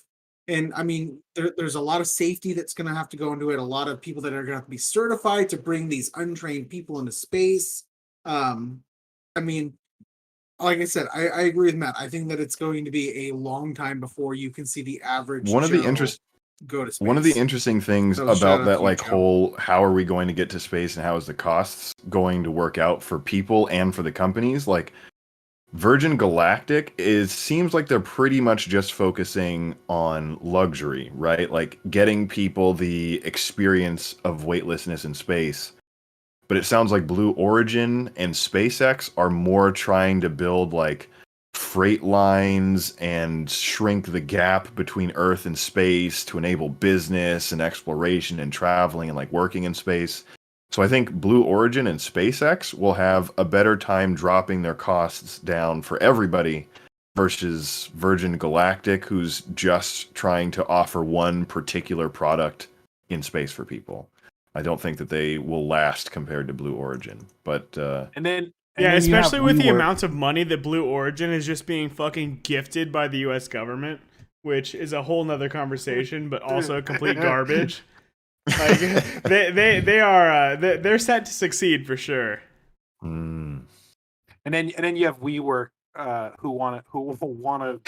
And I mean, there's a lot of safety that's going to have to go into it. A lot of people that are going to have to be certified to bring these untrained people into space. I mean, like I said, I agree with Matt. I think that it's going to be a long time before you can see the average One of the Joe go to space. One of the interesting things So shout out about that, to you, like, Joe. whole how are we going to get to space and how is the costs going to work out for people and for the companies, like Virgin Galactic seems like they're pretty much just focusing on luxury, right? Like getting people the experience of weightlessness in space. But it sounds like Blue Origin and SpaceX are more trying to build like freight lines and shrink the gap between Earth and space to enable business and exploration and traveling and like working in space. So I think Blue Origin and SpaceX will have a better time dropping their costs down for everybody versus Virgin Galactic, who's just trying to offer one particular product in space for people. I don't think that they will last compared to Blue Origin, but And then Yeah, then you have especially with the WeWork. amount of money that Blue Origin is just being fucking gifted by the U.S. government, which is a whole nother conversation, but also complete garbage. Like they're set to succeed for sure. And then you have WeWork, who want to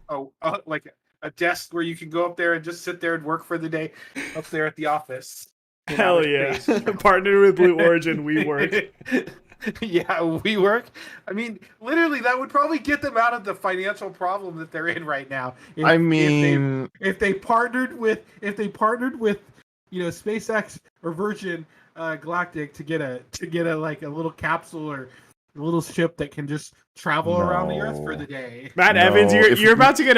build like a desk where you can go up there and just sit there and work for the day up there at the office. in Hell outer yeah! space. Partnered with Blue Origin, we work. Yeah, WeWork. I mean, literally, that would probably get them out of the financial problem that they're in right now. If they partnered with SpaceX or Virgin Galactic to get a like a little capsule or a little ship that can just travel around the Earth for the day. Matt No, Evans, if you're we- about to get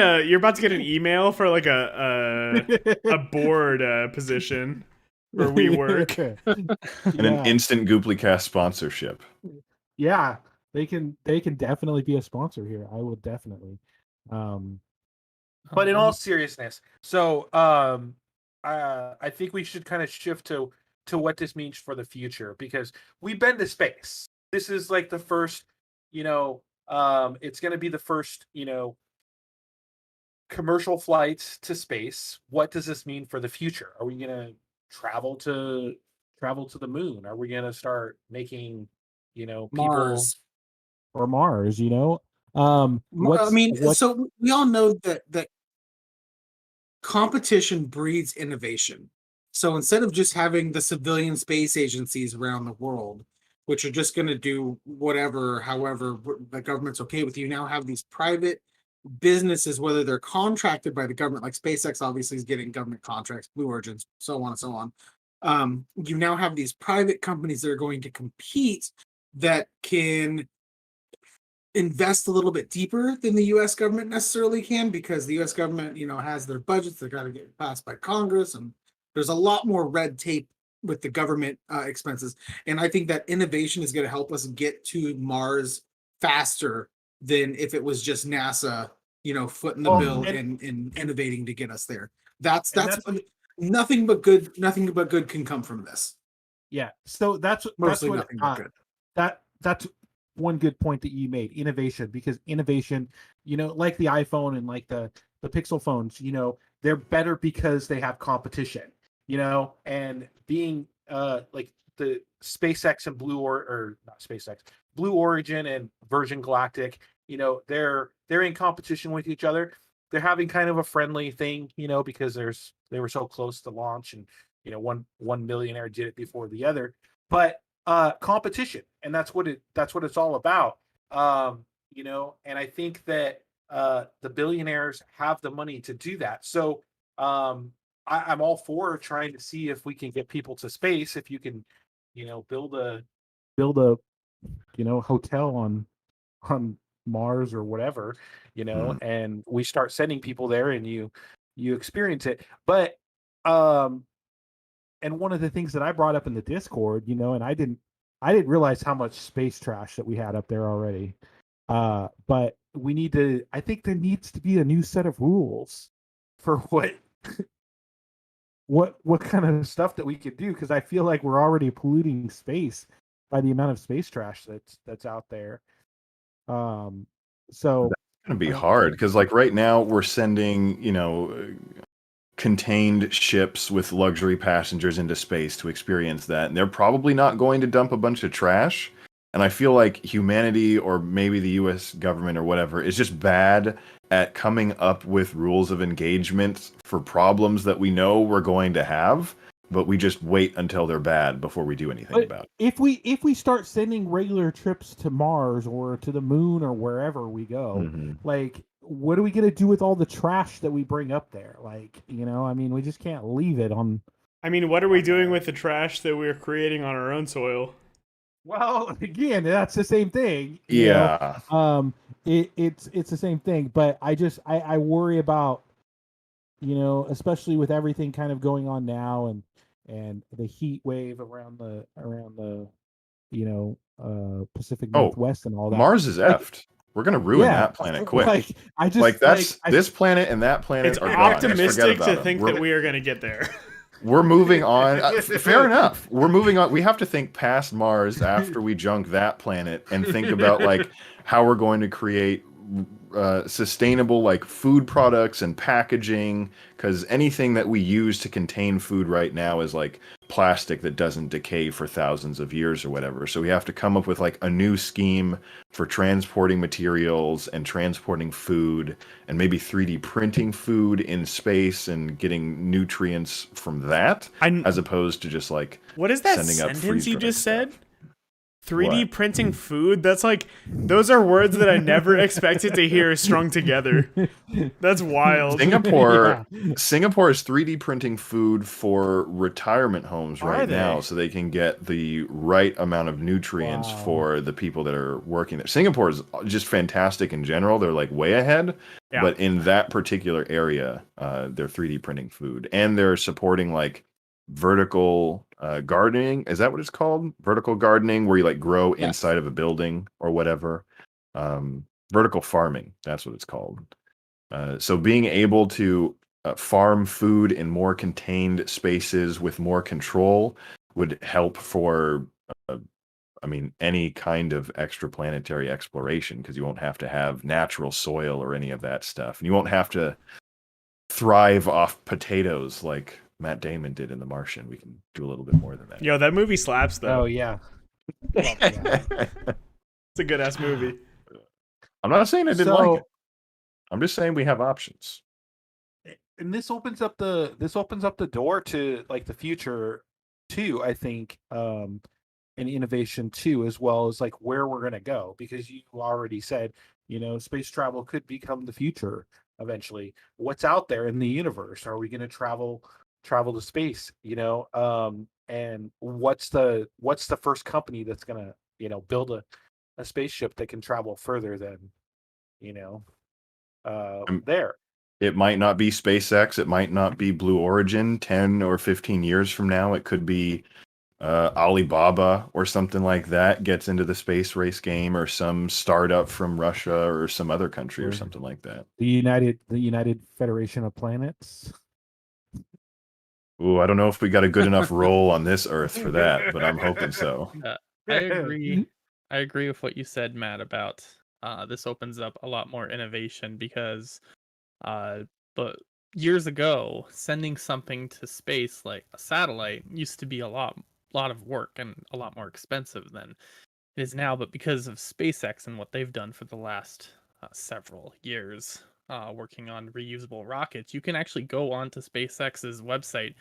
an email for like a board position where we work. and an instant Goopplycast sponsorship. Yeah, they can definitely be a sponsor here. I would definitely. But in all seriousness, so I think we should kind of shift to what this means for the future, because we've been to space. This is like the first, it's going to be the first, commercial flights to space. What does this mean for the future? Are we going to travel to the moon? Are we going to start making, people Mars. or Mars? So we all know that competition breeds innovation. So instead of just having the civilian space agencies around the world, which are just going to do whatever, however the government's okay with, you now have these private businesses, whether they're contracted by the government, like SpaceX obviously is getting government contracts, Blue Origins, so on and so on. You now have these private companies that are going to compete that can invest a little bit deeper than the U.S. government necessarily can, because the U.S. government, has their budgets that got to get passed by Congress, and there's a lot more red tape with the government expenses. And I think that innovation is going to help us get to Mars faster than if it was just NASA, footing the bill and innovating to get us there. That's nothing but good. Nothing but good can come from this. Yeah. So that's Mostly what, nothing but good. That's one good point that you made. Innovation, because innovation, like the iPhone and like the Pixel phones, they're better because they have competition. And being like the SpaceX and Blue Origin and Virgin Galactic, they're in competition with each other. They're having kind of a friendly thing, because they were so close to launch, and one billionaire did it before the other. But competition, and that's what it's all about. And I think that the billionaires have the money to do that. So I'm all for trying to see if we can get people to space. If you can, build a hotel on Mars or whatever, and we start sending people there, and you experience it. But and one of the things that I brought up in the Discord, and I didn't realize how much space trash that we had up there already. But I think there needs to be a new set of rules for what what kind of stuff that we could do, because I feel like we're already polluting space by the amount of space trash that's out there. So It's gonna be I- hard because like right now we're sending, contained ships with luxury passengers into space to experience that. And they're probably not going to dump a bunch of trash. And I feel like humanity, or maybe the US government or whatever, is just bad at coming up with rules of engagement for problems that we know we're going to have, but we just wait until they're bad before we do anything But about it. if we start sending regular trips to Mars or to the moon or wherever we go, Mhm. like, what are we gonna do with all the trash that we bring up there? Like, I mean, we just can't leave it on. I mean, what are we doing with the trash that we're creating on our own soil? Well, again, that's the same thing. Yeah. It's the same thing. But I worry about, especially with everything kind of going on now, and the heat wave around the Pacific Oh, Northwest and all that. Mars is Like, effed. We're gonna ruin yeah, that planet quick. Like That's this planet and that planet It's are gone. Just forget optimistic about to them. think that we are going to get there. We're moving on. Fair enough. We're moving on. We have to think past Mars after we junk that planet and think about like how we're going to create sustainable like food products and packaging, because anything that we use to contain food right now is like plastic that doesn't decay for thousands of years or whatever. So we have to come up with like a new scheme for transporting materials and transporting food, and maybe 3D printing food in space and getting nutrients from that, as opposed to just like What is that sending up sentence you freeze-dried just said? stuff. 3D What? printing food? That's like, those are words that I never expected to hear strung together. That's wild. Singapore is 3D printing food for retirement homes Are right now, they? so they can get the right amount of nutrients Wow. for the people that are working there. Singapore is just fantastic in general. They're like way ahead, Yeah. but in that particular area, they're 3D printing food, and they're supporting like vertical gardening. Is that what it's called? Vertical gardening, where you like grow Yes. inside of a building or whatever. Vertical farming, that's what it's called. So being able to farm food in more contained spaces with more control would help for, any kind of extraplanetary exploration, because you won't have to have natural soil or any of that stuff. And you won't have to thrive off potatoes like Matt Damon did in The Martian. We can do a little bit more than that. Yo, that movie slaps, though. Oh yeah. It's a good-ass movie. I'm not saying I didn't like So, it. I'm just saying we have options. and this opens up the door to like the future too, I think, and innovation too, as well as like where we're going to go, because you already said, space travel could become the future eventually. What's out there in the universe? Are we going to travel to space, and what's the first company that's going to build a spaceship that can travel further than, there. It might not be SpaceX. It might not be Blue Origin 10 or 15 years from now. It could be Alibaba or something like that gets into the space race game, or some startup from Russia or some other country or Sure. something like that. The United Federation of Planets. Ooh, I don't know if we got a good enough role on this Earth for that, but I'm hoping so. I agree. I agree with what you said, Matt, about this opens up a lot more innovation, because but years ago, sending something to space like a satellite used to be a lot of work and a lot more expensive than it is now. But because of SpaceX and what they've done for the last several years, working on reusable rockets, you can actually go onto SpaceX's website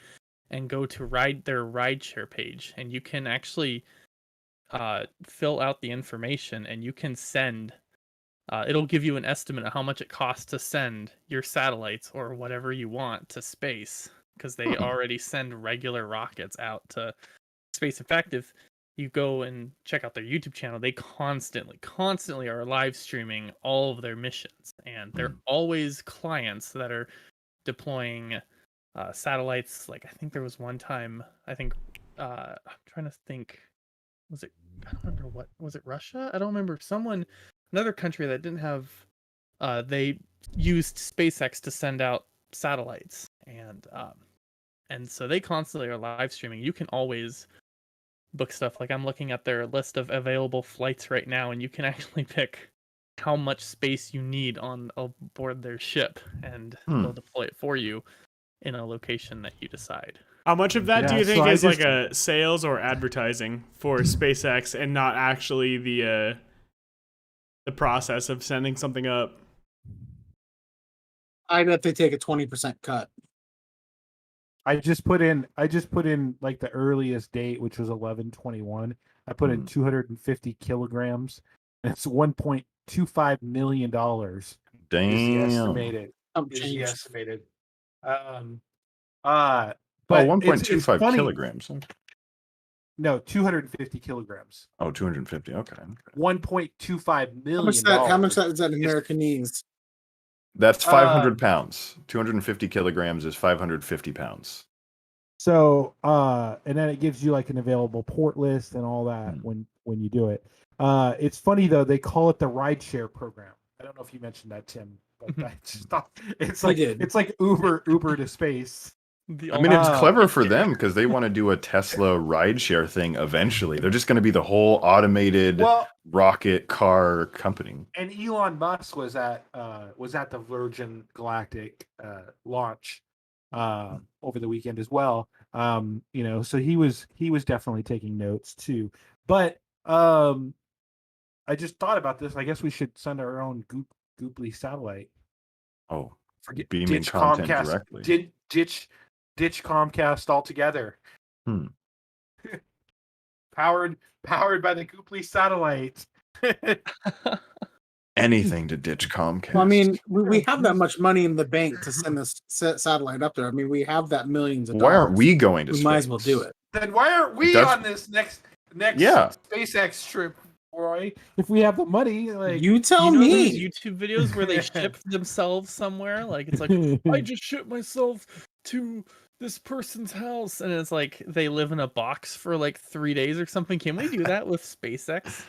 and go to their rideshare page, and you can actually fill out the information, and you can send. It'll give you an estimate of how much it costs to send your satellites or whatever you want to space, because they already send regular rockets out to space. In fact, if you go and check out their YouTube channel, they constantly are live streaming all of their missions, and they're always clients that are deploying satellites. Like, I think there was one time, I'm trying to think, I don't remember, what was it, Russia? I don't remember. Another country that didn't have, they used SpaceX to send out satellites, and And so they constantly are live streaming. You can always book stuff. Like I'm looking at their list of available flights right now, and you can actually pick how much space you need on aboard their ship, and they'll deploy it for you in a location that you decide. How much of that do Yeah, you think so I is like just- a sales or advertising for SpaceX and not actually the process of sending something up? I bet they take a 20% cut. I just put in like the earliest date, which was 11/21. I put in 250 kilograms. And it's $1.25 million. Is the Damn. estimated. Is the Change. estimated. But Oh, it's 1.25 funny. kilograms. No, 250 kilograms. Oh, 250. Okay. 1.25 million. How much that is that in Americanese? That's 500 pounds. 250 kilograms is 550 pounds. So, and then it gives you like an available port list and all that when you do it. It's funny though, they call it the rideshare program. I don't know if you mentioned that, Tim, but I just thought it's like Uber to space. I mean, it's clever for them because they want to do a Tesla rideshare thing eventually. They're just going to be the whole automated rocket car company. And Elon Musk was at the Virgin Galactic launch over the weekend as well. So he was definitely taking notes too. But I just thought about this. I guess we should send our own Gooply satellite. Oh, forget beaming ditch content Comcast directly. Ditch Comcast altogether. Powered by the Gooply satellite. Anything to ditch Comcast. Well, I mean, we have that much money in the bank to send this satellite up there. I mean, we have that millions of dollars. Why aren't we going to We space? might as well do it. Then why aren't we on this next SpaceX trip, Roy? If we have the money, like you tell you know me. Those YouTube videos where they ship themselves somewhere, like it's like I just shipped myself to this person's house, and it's like they live in a box for like 3 days or something. Can we do that with SpaceX?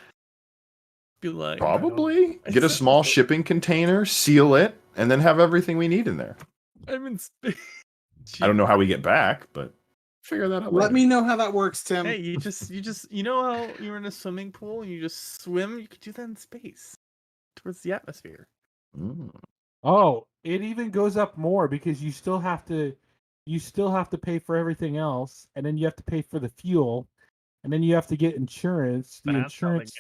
Be like, probably get a small shipping container, seal it, and then have everything we need in there. I'm in space. I don't know how we get back, but figure that out. Let me know how that works, Tim. Hey, you know how you're in a swimming pool and you just swim? You could do that in space towards the atmosphere. Oh, it even goes up more because you still have to pay for everything else, and then you have to pay for the fuel, and then you have to get insurance. The insurance.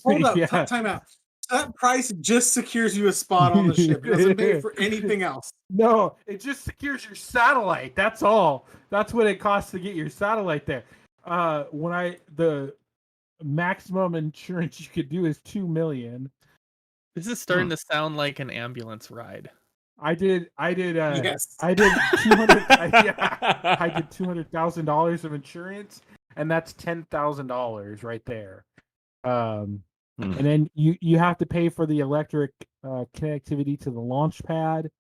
Hold up, time out. That price just secures you a spot on the ship. It doesn't pay for anything else. No, it just secures your satellite. That's all. That's what it costs to get your satellite there. The maximum insurance you could do is $2 million. This is starting to sound like an ambulance ride. I did. Yes. I did 200. I did $200,000 of insurance, and that's $10,000 right there. And then you have to pay for the electric connectivity to the launch pad,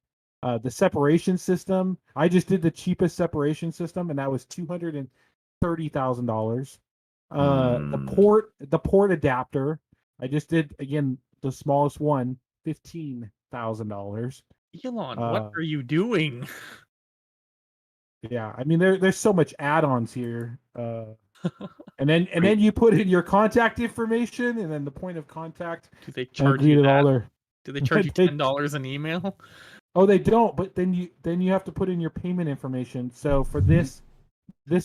the separation system. I just did the cheapest separation system, and that was $230,000. The port adapter. I just did again the smallest one, $15,000. Elon, what are you doing? Yeah, I mean there's so much add-ons here. And then you put in your contact information, and then the point of contact. Do they charge you that? Do they charge you $10 an email? Oh, they don't. But then you have to put in your payment information. So for this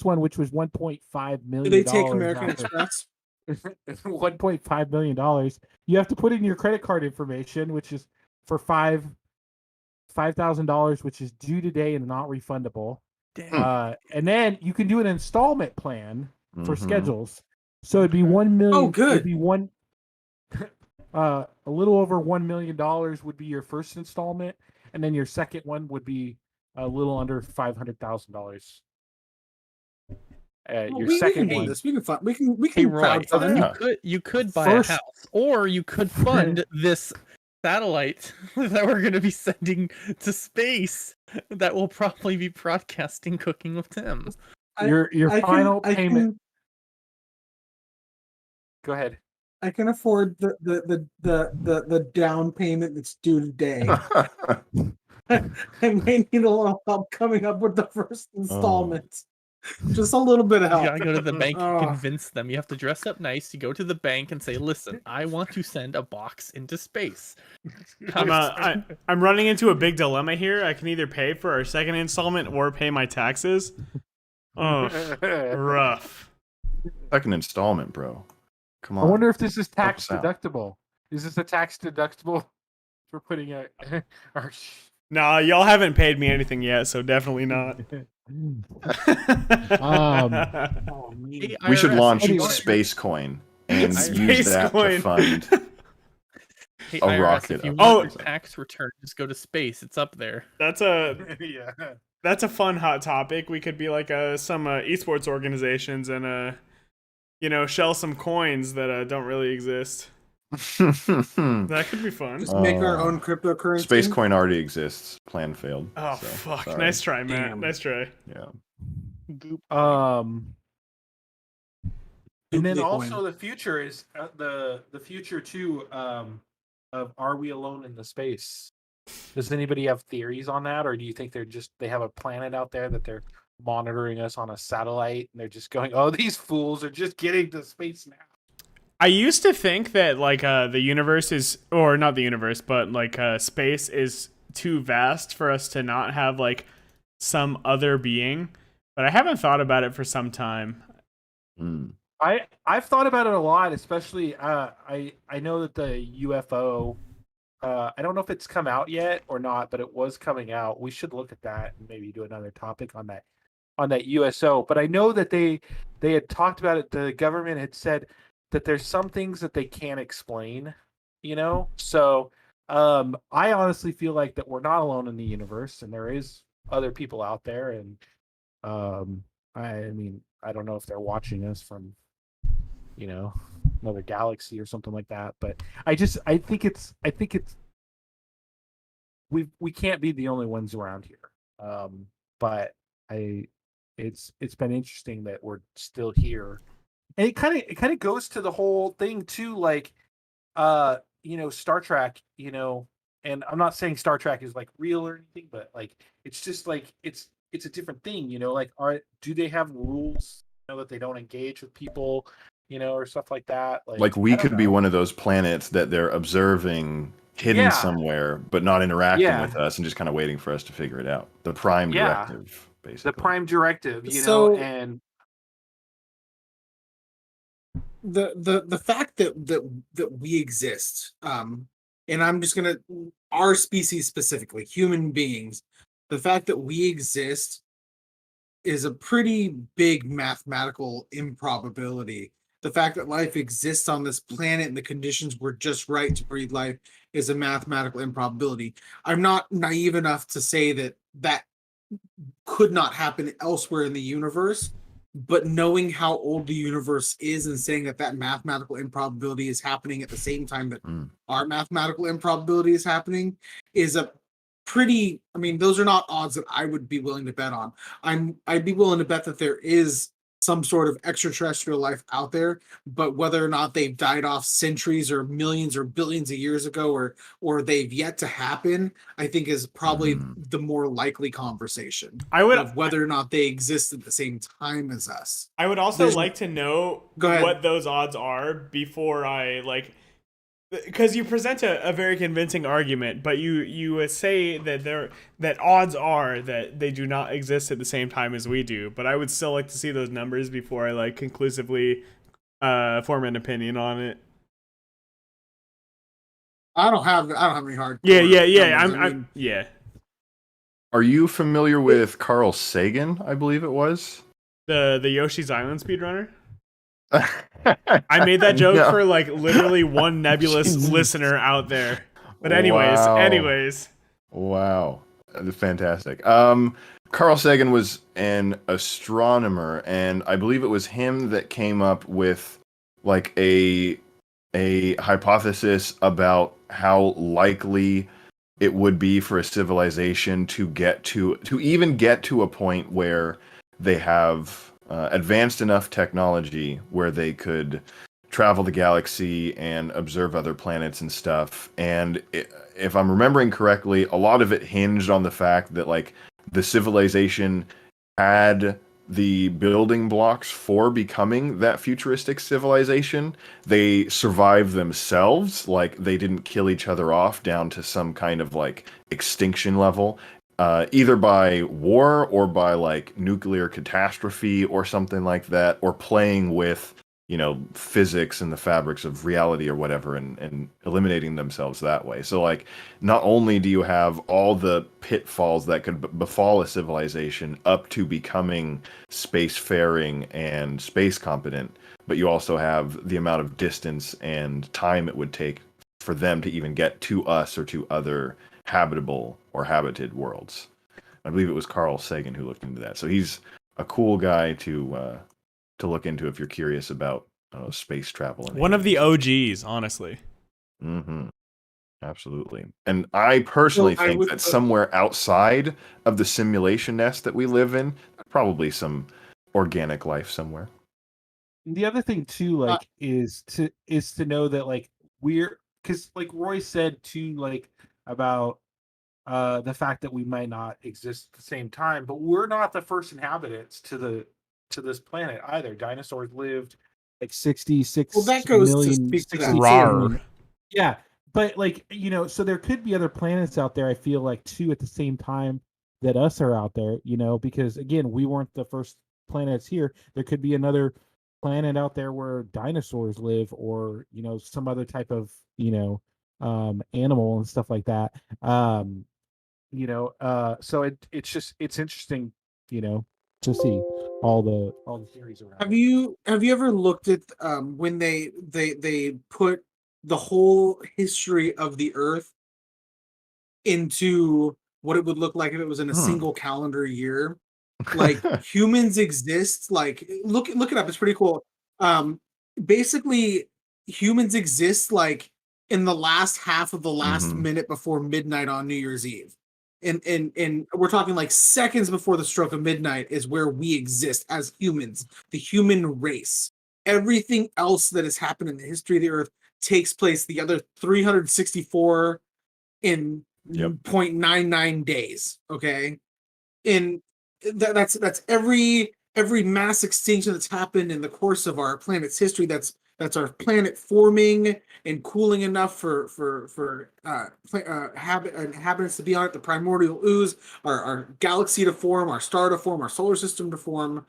one, which was $1.5 million, do they take American Express? $1.5 million. You have to put in your credit card information, which is for $5,000, which is due today and not refundable. And then you can do an installment plan for schedules. So it'd be $1 million. Oh, good. It'd be a little over $1 million would be your first installment, and then your second one would be a little under $500,000. Your second one. We can Hey, Roy, crowdfund. you could buy a house, or you could fund this satellite that we're going to be sending to space that will probably be broadcasting Cooking with Tim. Your final payment. Go ahead. I can afford the down payment that's due today. I might need a little help coming up with the first installment. Just a little bit of You help. gotta go to the bank and Oh. convince them. You have to dress up nice. You go to the bank and say, "Listen, I want to send a box into space." I'm running into a big dilemma here. I can either pay for our second installment or pay my taxes. Oh, rough. Second installment, bro. Come on. I wonder if this is tax us out. deductible. Is this a tax deductible for putting a our Nah, y'all haven't paid me anything yet, so definitely not. Oh, man. Hey, We should IRS, launch if you want- Space Coin and Space use that Coin. to fund Hey, a IRS, rocket if you up. want your tax return, just go to space. It's up there. That's a yeah. fun hot topic. We could be like some esports organizations and shell some coins that don't really exist. That could be fun. Just make our own cryptocurrency. Space Coin already exists. Plan failed. Oh so, fuck! sorry. Nice try, Matt. Damn. Nice try. Yeah. And then Bitcoin. also the future is the future too of are we alone in the space? Does anybody have theories on that, or do you think they have a planet out there that they're monitoring us on a satellite and they're just going, oh, these fools are just getting to space now? I used to think that like the universe is, or not the universe, but like space is too vast for us to not have like some other being, but I haven't thought about it for some time. Mm. I've thought about it a lot, especially I know that the UFO. I don't know if it's come out yet or not, but it was coming out. We should look at that and maybe do another topic on that USO. But I know that they had talked about it. The government had said that there's some things that they can't explain, So I honestly feel like that we're not alone in the universe, and there is other people out there. And I mean, I don't know if they're watching us from, another galaxy or something like that. But I think it's we can't be the only ones around here. But it's been interesting that we're still here. And it kind of goes to the whole thing too, like Star Trek, and I'm not saying Star Trek is like real or anything, but like it's just like it's a different thing, like do they have rules, that they don't engage with people, or stuff like that? Like we could be one of those planets that they're observing hidden somewhere, but not interacting with us and just kind of waiting for us to figure it out. The prime directive, basically. The prime directive, and the fact that we exist, and I'm just gonna, our species specifically, human beings, the fact that we exist is a pretty big mathematical improbability. The fact that life exists on this planet and the conditions were just right to breed life is a mathematical improbability. I'm not naive enough to say that could not happen elsewhere in the universe, but knowing how old the universe is and saying that mathematical improbability is happening at the same time that our mathematical improbability is happening is a pretty, I mean, those are not odds that I would be willing to bet on. I'd be willing to bet that there is some sort of extraterrestrial life out there, but whether or not they've died off centuries or millions or billions of years ago, or they've yet to happen, I think is probably the more likely conversation of whether or not they exist at the same time as us. I would also like to know Go what those odds are before I because you present a very convincing argument, but you say that odds are that they do not exist at the same time as we do. But I would still like to see those numbers before I conclusively form an opinion on it. I don't have any hard. Yeah. Are you familiar with Carl Sagan? I believe it was the Yoshi's Island speedrunner. I made that joke for literally one nebulous listener out there. But anyways. Wow. Fantastic. Carl Sagan was an astronomer, and I believe it was him that came up with a hypothesis about how likely it would be for a civilization to even get to a point where they have advanced enough technology where they could travel the galaxy and observe other planets and stuff. And if I'm remembering correctly, a lot of it hinged on the fact that like the civilization had the building blocks for becoming that futuristic civilization. They survived themselves, like they didn't kill each other off down to some kind of like extinction level, either by war or by like nuclear catastrophe or something like that, or playing with, you know, physics and the fabrics of reality or whatever, and eliminating themselves that way. So like, not only do you have all the pitfalls that could befall a civilization up to becoming spacefaring and space competent, but you also have the amount of distance and time it would take for them to even get to us or to other habitable or habited worlds. I believe it was Carl Sagan who looked into that. So he's a cool guy to look into if you're curious about space travel. And One of the OGs, honestly. Mm-hmm. Absolutely. And I personally think that somewhere outside of the simulation nest that we live in, probably some organic life somewhere. The other thing too, like, is to know that like because like Roy said too, like about the fact that we might not exist at the same time, but we're not the first inhabitants to this planet either. Dinosaurs lived like 66 Well, that goes to million, speak to that. 62 Rawr. million. Yeah, but like, you know, so there could be other planets out there, I feel like, too, at the same time that us are out there, you know, because again, we weren't the first planets here. There could be another planet out there where dinosaurs live, or, you know, some other type of, you know, animal and stuff like that. You know, so it's just, it's interesting, you know, to see all the theories around. Have you ever looked at when they put the whole history of the Earth into what it would look like if it was in a single calendar year? Like humans exist. Like look it up. It's pretty cool. Basically, humans exist like in the last half of the last minute before midnight on New Year's Eve. And we're talking like seconds before the stroke of midnight is where we exist as humans, the human race. Everything else that has happened in the history of the Earth takes place the other 364 in 0.99 days. Okay, and that's every mass extinction that's happened in the course of our planet's history. That's our planet forming and cooling enough for inhabitants to be on it, the primordial ooze, our galaxy to form, our star to form, our solar system to form.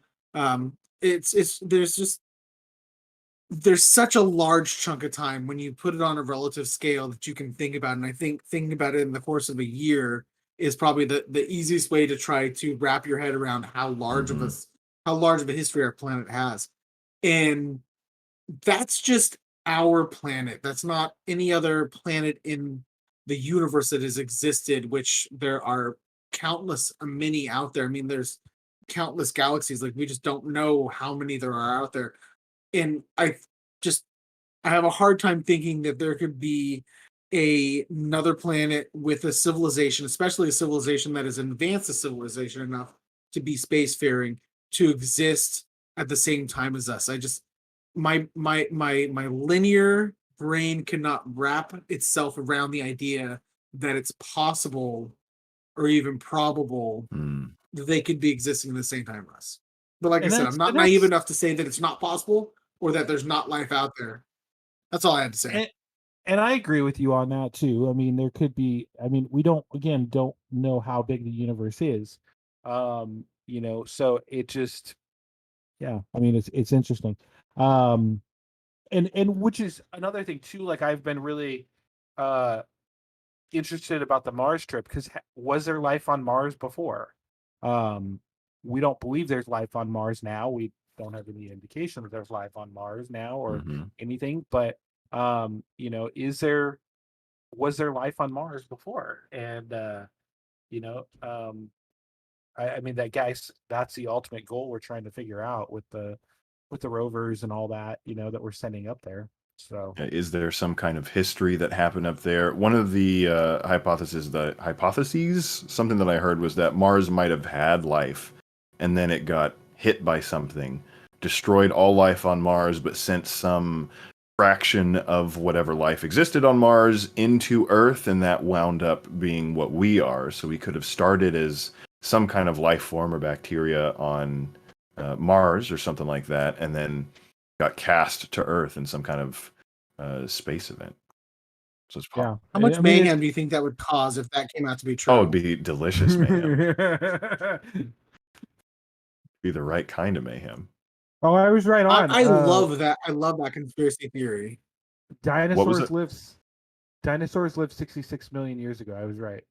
There's such a large chunk of time when you put it on a relative scale that you can think about. And I think thinking about it in the course of a year is probably the easiest way to try to wrap your head around how large of a history our planet has. And that's just our planet. That's not any other planet in the universe that has existed, which there are countless many out there. I mean, there's countless galaxies. Like, we just don't know how many there are out there. And I have a hard time thinking that there could be another planet with a civilization, especially a civilization that has advanced a civilization enough to be spacefaring, to exist at the same time as us. I just my linear brain cannot wrap itself around the idea that it's possible or even probable that they could be existing at the same time as us. But like I said, I'm not naive enough to say that it's not possible or that there's not life out there. That's all I had to say. And I agree with you on that too. I mean, there could be, I mean, we don't know how big the universe is. You know, so it just, yeah, I mean, it's interesting. And which is another thing too, like, I've been really interested about the Mars trip, because was there life on Mars before? We don't believe there's life on Mars now. We don't have any indication that there's life on Mars now or anything, but you know, was there life on Mars before? And you know, I mean, that's the ultimate goal we're trying to figure out with the rovers and all that, you know, that we're sending up there. So is there some kind of history that happened up there? One of the hypotheses, something that I heard, was that Mars might have had life, and then it got hit by something, destroyed all life on Mars, but sent some fraction of whatever life existed on Mars into Earth, and that wound up being what we are. So we could have started as some kind of life form or bacteria on Mars or something like that, and then got cast to Earth in some kind of space event. So it's Yeah. How much I mean, mayhem do you think that would cause if that came out to be true? Oh, it'd be delicious mayhem. Be the right kind of mayhem. Oh, I was right on. I love that. I love that conspiracy theory. Dinosaurs lived 66 million years ago. I was right.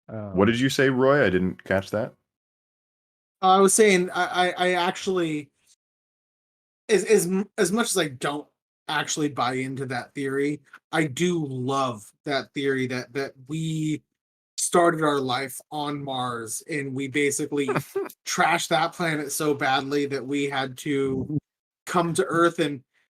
What did you say, Roy? I didn't catch that. I was saying I actually, as much as I don't actually buy into that theory, I do love that theory that we started our life on Mars and we basically trashed that planet so badly that we had to come to Earth,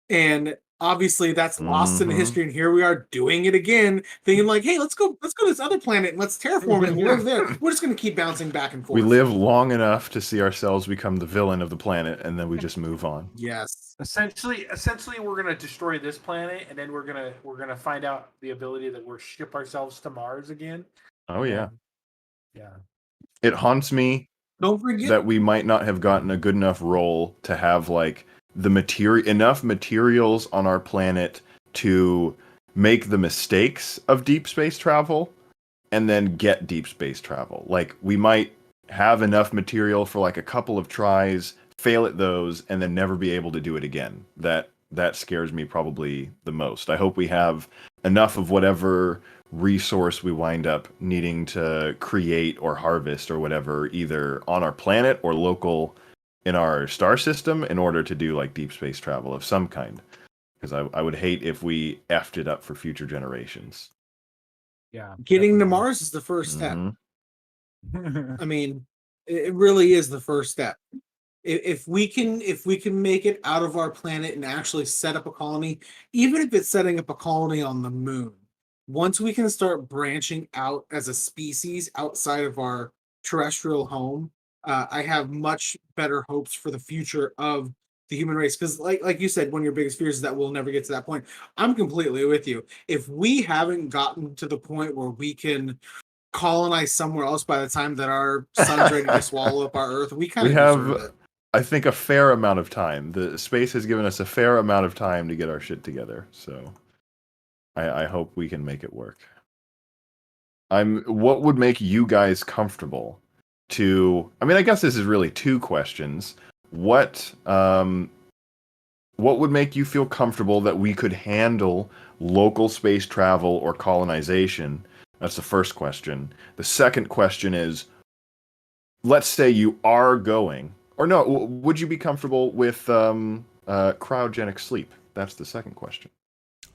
and obviously that's lost in history, and here we are doing it again, thinking like, hey, let's go to this other planet and let's terraform it and live there. We're just going to keep bouncing back and forth. We live long enough to see ourselves become the villain of the planet, and then we just move on. Yes. Essentially, we're gonna destroy this planet, and then we're gonna find out the ability that we're ship ourselves to Mars again. Oh yeah. Yeah. It haunts me Don't forget that we might not have gotten a good enough role to have like enough materials on our planet to make the mistakes of deep space travel and then get deep space travel. Like we might have enough material for like a couple of tries, fail at those, and then never be able to do it again. That scares me probably the most. I hope we have enough of whatever resource we wind up needing to create or harvest or whatever, either on our planet or local in our star system, in order to do like deep space travel of some kind. Because I would hate if we effed it up for future generations. Yeah. getting to Mars is the first step. I mean, it really is the first step. If we can make it out of our planet and actually set up a colony, even if it's setting up a colony on the moon, once we can start branching out as a species outside of our terrestrial home, I have much better hopes for the future of the human race. Because like you said, one of your biggest fears is that we'll never get to that point. I'm completely with you. If we haven't gotten to the point where we can colonize somewhere else by the time that our sun's ready to swallow up our Earth, we kind of deserve it. I think, a fair amount of time. The space has given us a fair amount of time to get our shit together. So I hope we can make it work. What would make you guys comfortable I guess this is really two questions. What would make you feel comfortable that we could handle local space travel or colonization? That's the first question. The second question is, let's say you are going, or no, would you be comfortable with cryogenic sleep? That's the second question.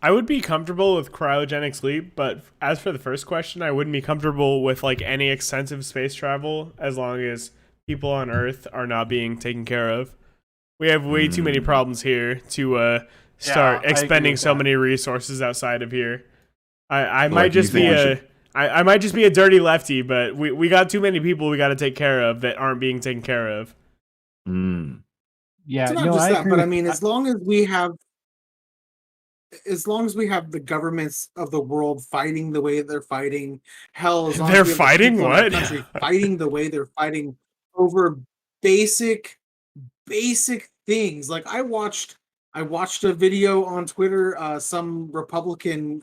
I would be comfortable with cryogenic sleep, but as for the first question, I wouldn't be comfortable with like any extensive space travel as long as people on Earth are not being taken care of. We have way too many problems here to start expending so many resources outside of here. I might just be I might just be a dirty lefty, but we got too many people we got to take care of that aren't being taken care of. Yeah, it's not just that, but I mean, as long as we have the governments of the world fighting the way they're fighting, hell, as long they're as we have fighting people in our what? country fighting the way they're fighting over basic things. Like I watched a video on Twitter. Some Republican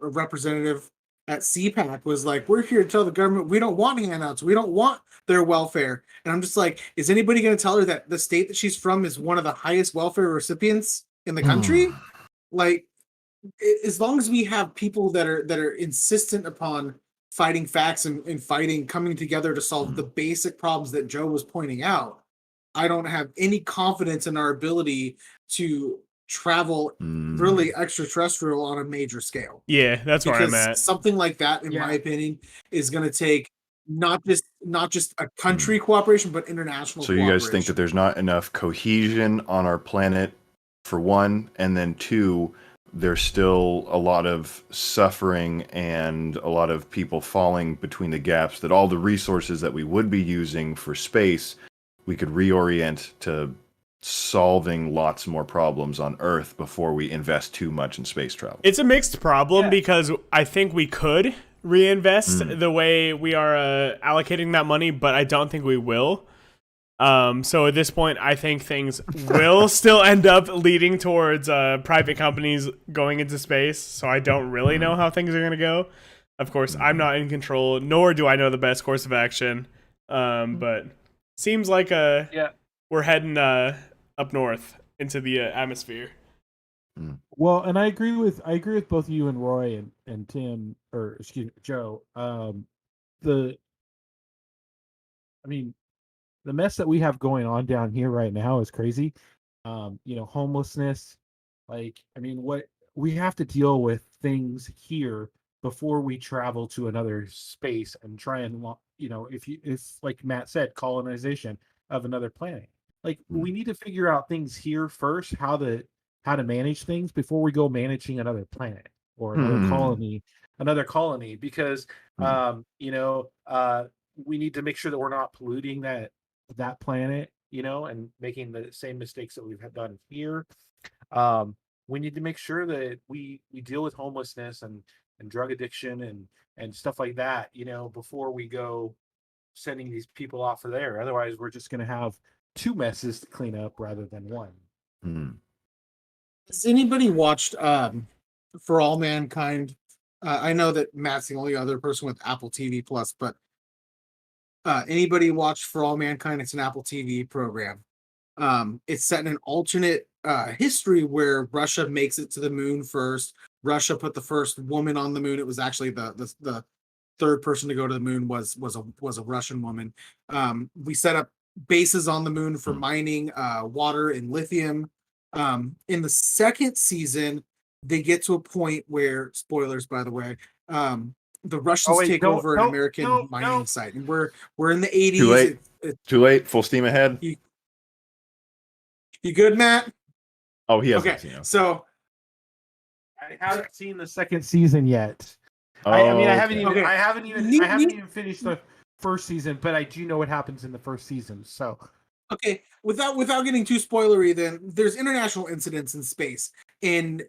representative at CPAC was like, "We're here to tell the government we don't want handouts. We don't want their welfare." And I'm just like, is anybody going to tell her that the state that she's from is one of the highest welfare recipients in the country? Like, as long as we have people that are insistent upon fighting facts and coming together to solve the basic problems that Joe was pointing out, I don't have any confidence in our ability to travel really extraterrestrial on a major scale. Yeah, that's where I'm at. Something like that, in my opinion, is going to take not just a country cooperation, but international cooperation. So you guys think that there's not enough cohesion on our planet, for one, and then two, there's still a lot of suffering and a lot of people falling between the gaps, that all the resources that we would be using for space, we could reorient to solving lots more problems on Earth before we invest too much in space travel. It's a mixed problem because I think we could reinvest the way we are allocating that money, but I don't think we will. So at this point, I think things will still end up leading towards private companies going into space. So I don't really know how things are going to go. Of course, I'm not in control, nor do I know the best course of action. But seems like we're heading up north into the atmosphere. Well, and I agree with both you and Roy and Tim, or excuse me, Joe. The mess that we have going on down here right now is crazy. Homelessness. What we have to deal with things here before we travel to another space and try and, if like Matt said, colonization of another planet. We need to figure out things here first, how to manage things before we go managing another planet or another colony, because we need to make sure that we're not polluting that planet, and making the same mistakes that we've done here. We need to make sure that we deal with homelessness and drug addiction and stuff like that, before we go sending these people off of there. Otherwise, we're just going to have two messes to clean up rather than one. Has anybody watched For All Mankind? I know that Matt's the only other person with Apple TV Plus, but anybody watched For All Mankind? It's an Apple TV program. It's set in an alternate history where Russia makes it to the moon first. Russia put the first woman on the moon. It was actually the third person to go to the moon was a Russian woman. We set up bases on the moon for mining water and lithium. In the second season, they get to a point where, spoilers by the way, the Russians take over an American mining site, and we're in the 80s. Too late. Too late. Full steam ahead. You good, Matt? Oh, he hasn't okay. seen it. So I haven't seen the second season yet. Oh, I haven't even. Okay. I haven't even finished the first season, but I do know what happens in the first season. So, okay, without getting too spoilery, then there's international incidents in space, and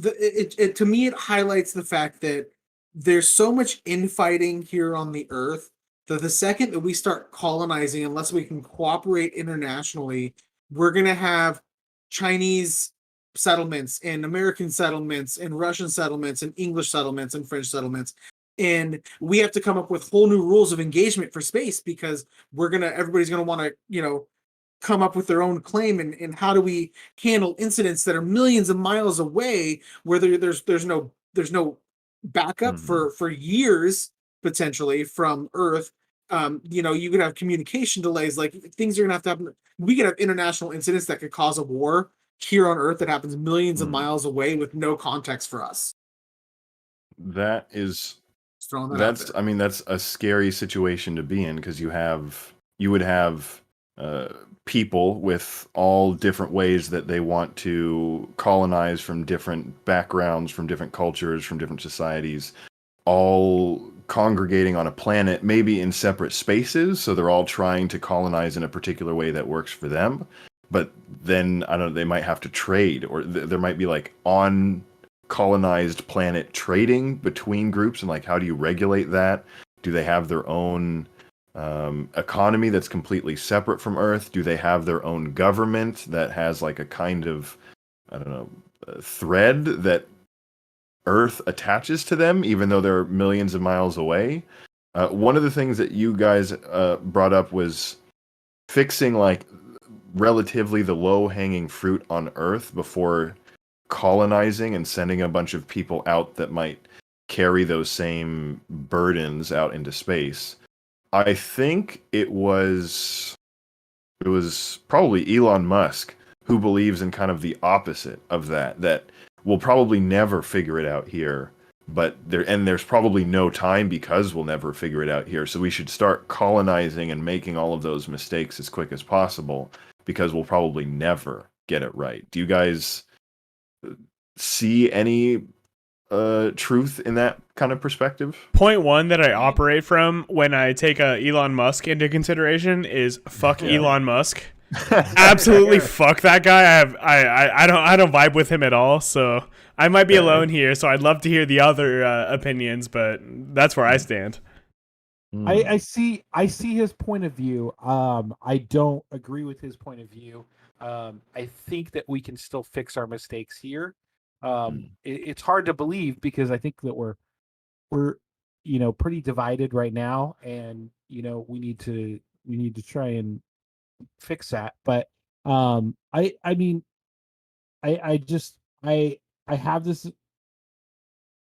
to me it highlights the fact that there's so much infighting here on the Earth that the second that we start colonizing, unless we can cooperate internationally, we're gonna have Chinese settlements and American settlements and Russian settlements and English settlements and French settlements. And we have to come up with whole new rules of engagement for space, because everybody's gonna want to, come up with their own claim, and how do we handle incidents that are millions of miles away, where there's no backup for years potentially from Earth. You could have communication delays, like things are gonna have to happen. We could have international incidents that could cause a war here on Earth that happens millions of miles away with no context for us. That's a scary situation to be in, because you would have people with all different ways that they want to colonize, from different backgrounds, from different cultures, from different societies, all congregating on a planet, maybe in separate spaces, so they're all trying to colonize in a particular way that works for them. But then, I don't know, they might have to trade, or there might be on colonized planet trading between groups, and how do you regulate that? Do they have their own economy that's completely separate from Earth? Do they have their own government that has a kind of, I don't know, thread that Earth attaches to them, even though they're millions of miles away? One of the things that you guys brought up was fixing relatively the low-hanging fruit on Earth before colonizing and sending a bunch of people out that might carry those same burdens out into space. I think it was probably Elon Musk who believes in kind of the opposite of that we'll probably never figure it out here, but there's probably no time, because we'll never figure it out here. So we should start colonizing and making all of those mistakes as quick as possible, because we'll probably never get it right. Do you guys see any truth in that kind of perspective? Point one that I operate from when I take Elon Musk into consideration is fuck Elon Musk. absolutely fuck that guy. I don't vibe with him at all. So I might be alone here. So I'd love to hear the other opinions, but that's where I stand. I see his point of view. I don't agree with his point of view. I think that we can still fix our mistakes here. It's hard to believe because I think that we're pretty divided right now, and we need to try and fix that. But I mean, I just I have this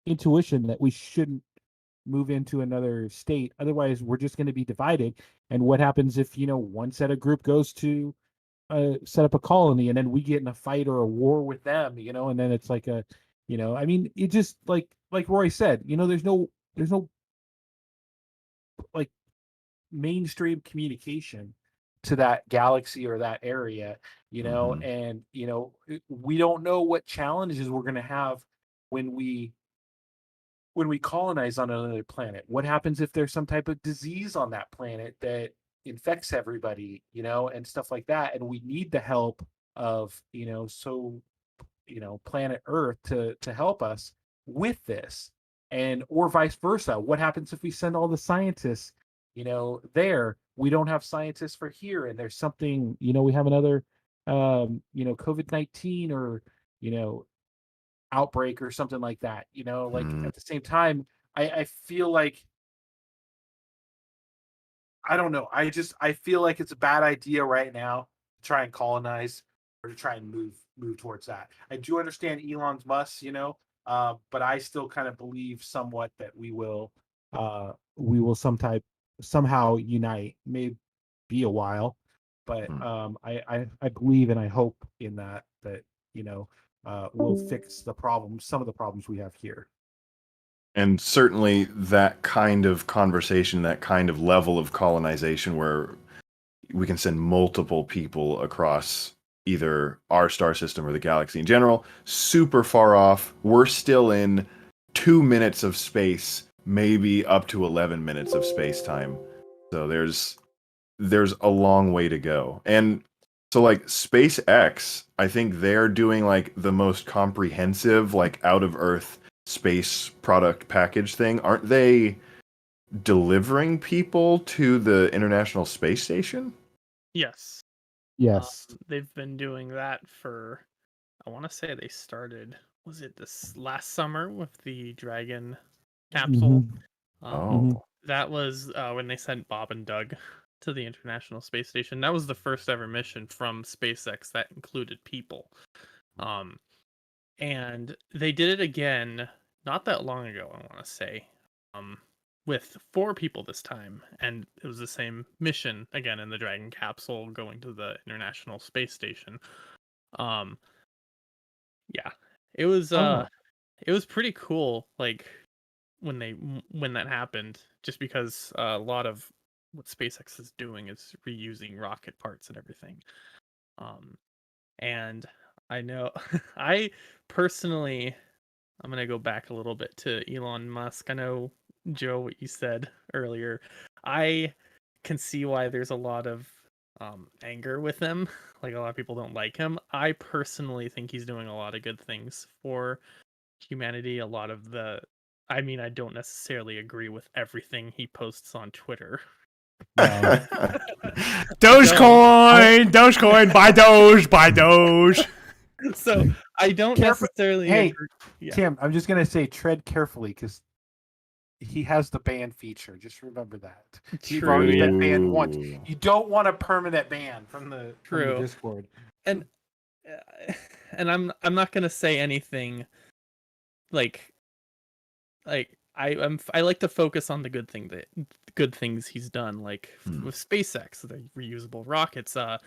intuition that we shouldn't move into another state. Otherwise, we're just going to be divided. And what happens if one set of group goes to set up a colony, and then we get in a fight or a war with them? And then it's like I mean, it just like Roy said, there's no like mainstream communication to that galaxy or that area, and we don't know what challenges we're going to have when we colonize on another planet. What happens if there's some type of disease on that planet that infects everybody, and stuff like that, and we need the help of planet Earth to help us with this, and or vice versa. What happens if we send all the scientists there? We don't have scientists for here, and there's something, we have another COVID-19 or outbreak or something like that. At the same time, I feel like, I don't know, I feel like it's a bad idea right now to try and colonize or to try and move towards that. I do understand Elon's must, but I still kind of believe somewhat that we will somehow unite. May be a while, but I believe and I hope in that we'll fix some of the problems we have here. And certainly that kind of conversation, that kind of level of colonization where we can send multiple people across either our star system or the galaxy in general, super far off. We're still in 2 minutes of space, maybe up to 11 minutes of space time. So there's a long way to go. And so like SpaceX, I think they're doing like the most comprehensive, like out of Earth space product package thing. Aren't they delivering people to the International Space Station? Yes. They've been doing that for, I want to say they started, was it this last summer with the Dragon capsule? That was when they sent Bob and Doug to the International Space Station. That was the first ever mission from SpaceX that included people. And they did it again not that long ago, I want to say, with 4 people this time. And it was the same mission again in the Dragon capsule going to the International Space Station. Yeah, it was pretty cool. Like when that happened, just because a lot of what SpaceX is doing is reusing rocket parts and everything. And I know I personally, I'm going to go back a little bit to Elon Musk. I know, Joe, what you said earlier. I can see why there's a lot of anger with him. Like, a lot of people don't like him. I personally think he's doing a lot of good things for humanity. I don't necessarily agree with everything he posts on Twitter. Dogecoin, buy Doge. So I don't necessarily agree. Yeah. Tim, I'm just gonna say tread carefully because he has the ban feature. Just remember that. You've already been banned once. You don't want a permanent ban from the Discord. And I'm not gonna say anything like I like to focus on the good things he's done, like with SpaceX, the reusable rockets. What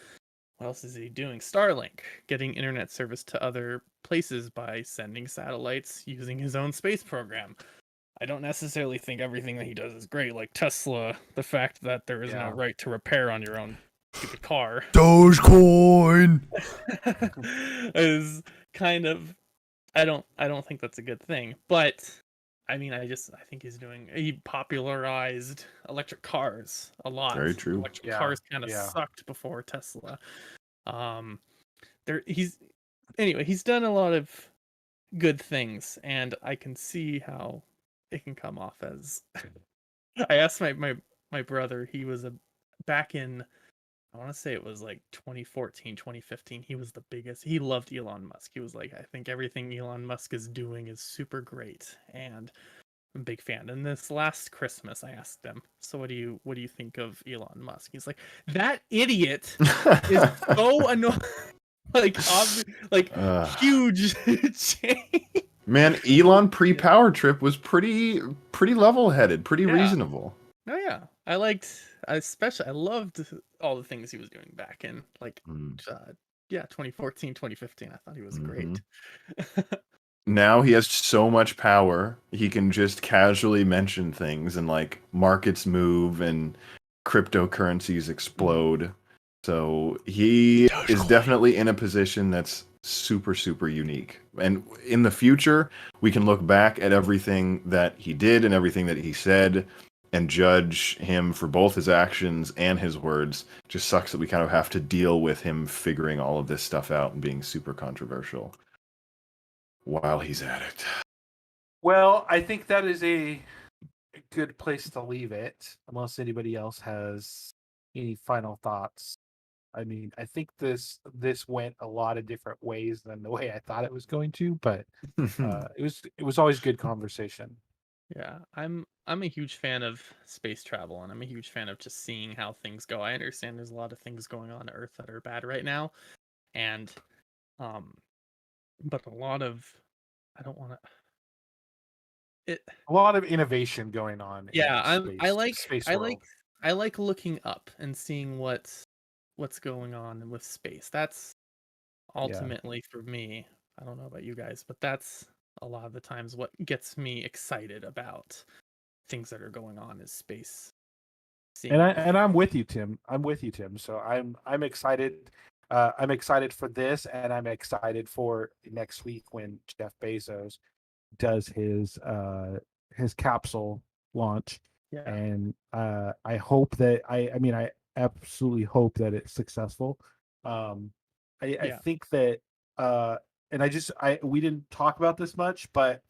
else is he doing? Starlink, getting internet service to other places by sending satellites using his own space program. I don't necessarily think everything that he does is great, like Tesla, the fact that there is no right to repair on your own stupid car. Dogecoin is kind of, I don't think that's a good thing. But I mean, I think he popularized electric cars a lot. Very true. Electric Yeah, cars kind of yeah. sucked before Tesla. He's done a lot of good things, and I can see how it can come off as. I asked my brother. He was back in, I want to say it was like 2014, 2015. He was the biggest. He loved Elon Musk. He was like, I think everything Elon Musk is doing is super great, and I'm a big fan. And this last Christmas, I asked him, "So what do you think of Elon Musk?" He's like, "That idiot is so annoying." Huge change. Man, Elon pre-power trip was pretty level-headed, pretty Yeah. reasonable. Oh yeah, I loved all the things he was doing back in 2014, 2015. I thought he was great. Now he has so much power, he can just casually mention things and like markets move and cryptocurrencies explode. So he is definitely in a position that's super, super unique. And in the future, we can look back at everything that he did and everything that he said and judge him for both his actions and his words. Just sucks that we kind of have to deal with him figuring all of this stuff out and being super controversial while he's at it. Well, I think that is a good place to leave it, unless anybody else has any final thoughts. I mean, I think this went a lot of different ways than the way I thought it was going to, but it was always good conversation. Yeah, I'm a huge fan of space travel, and I'm a huge fan of just seeing how things go. I understand there's a lot of things going on Earth that are bad right now, and but a lot of I don't want to. A lot of innovation going on. Yeah, in space world. I like looking up and seeing what's going on with space. That's ultimately for me. I don't know about you guys, but that's a lot of the times what gets me excited about things that are going on is space. And I'm with you, Tim. So I'm excited. I'm excited for this, and I'm excited for next week when Jeff Bezos does his capsule launch. Yeah. And I hope that I absolutely hope that it's successful. I think that and we didn't talk about this much, but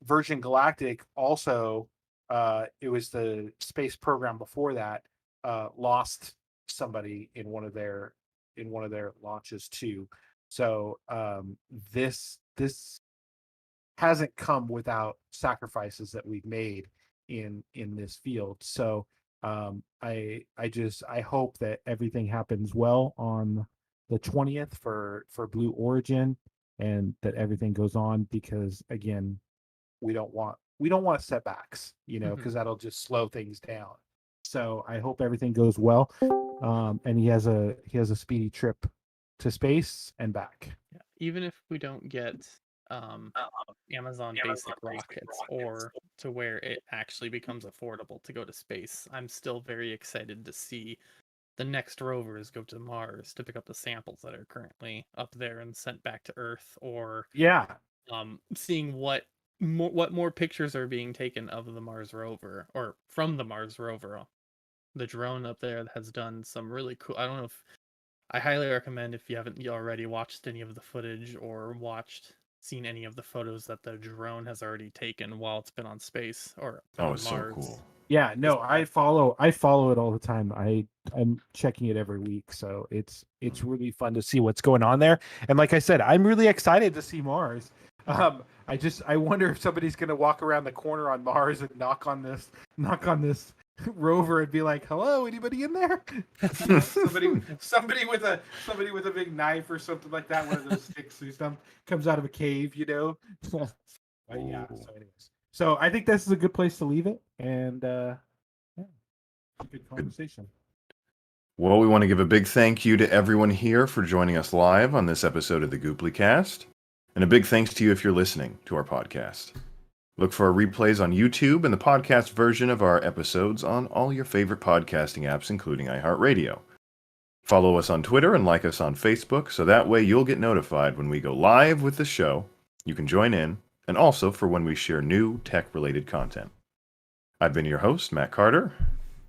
Virgin Galactic also it was the space program before that lost somebody in one of their launches too. So this hasn't come without sacrifices that we've made in this field. So I hope that everything happens well on the 20th for Blue Origin, and that everything goes on, because again, we don't want setbacks, because that'll just slow things down. So I hope everything goes well, and he has a speedy trip to space and back. Yeah. Even if we don't get Amazon basic rockets, or to where it actually becomes affordable to go to space, I'm still very excited to see the next rovers go to Mars to pick up the samples that are currently up there and sent back to Earth, or seeing what more pictures are being taken of the Mars rover, or from the Mars rover. The drone up there has done some really cool. I don't know if I highly recommend, if you haven't already watched any of the footage or seen any of the photos that the drone has already taken while it's been on space or on Mars. So cool. Yeah, no, I follow it all the time. I'm checking it every week, so it's really fun to see what's going on there. And like I said, I'm really excited to see Mars. I wonder if somebody's gonna walk around the corner on Mars and knock on this rover and be like, "Hello, anybody in there?" somebody with a big knife or something like that, one of those sticks or something, comes out of a cave, But yeah. So anyways, so I think this is a good place to leave it, and good conversation. Well, we want to give a big thank you to everyone here for joining us live on this episode of the Goopplycast, and a big thanks to you if you're listening to our podcast. Look for our replays on YouTube and the podcast version of our episodes on all your favorite podcasting apps, including iHeartRadio. Follow us on Twitter and like us on Facebook, so that way you'll get notified when we go live with the show. You can join in and also for when we share new tech-related content. I've been your host, Matt Carter.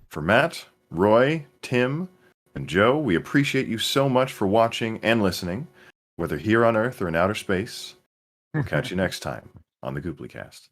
For Matt, Roy, Tim, and Joe, we appreciate you so much for watching and listening, whether here on Earth or in outer space. We'll catch you next time on the Goopplycast.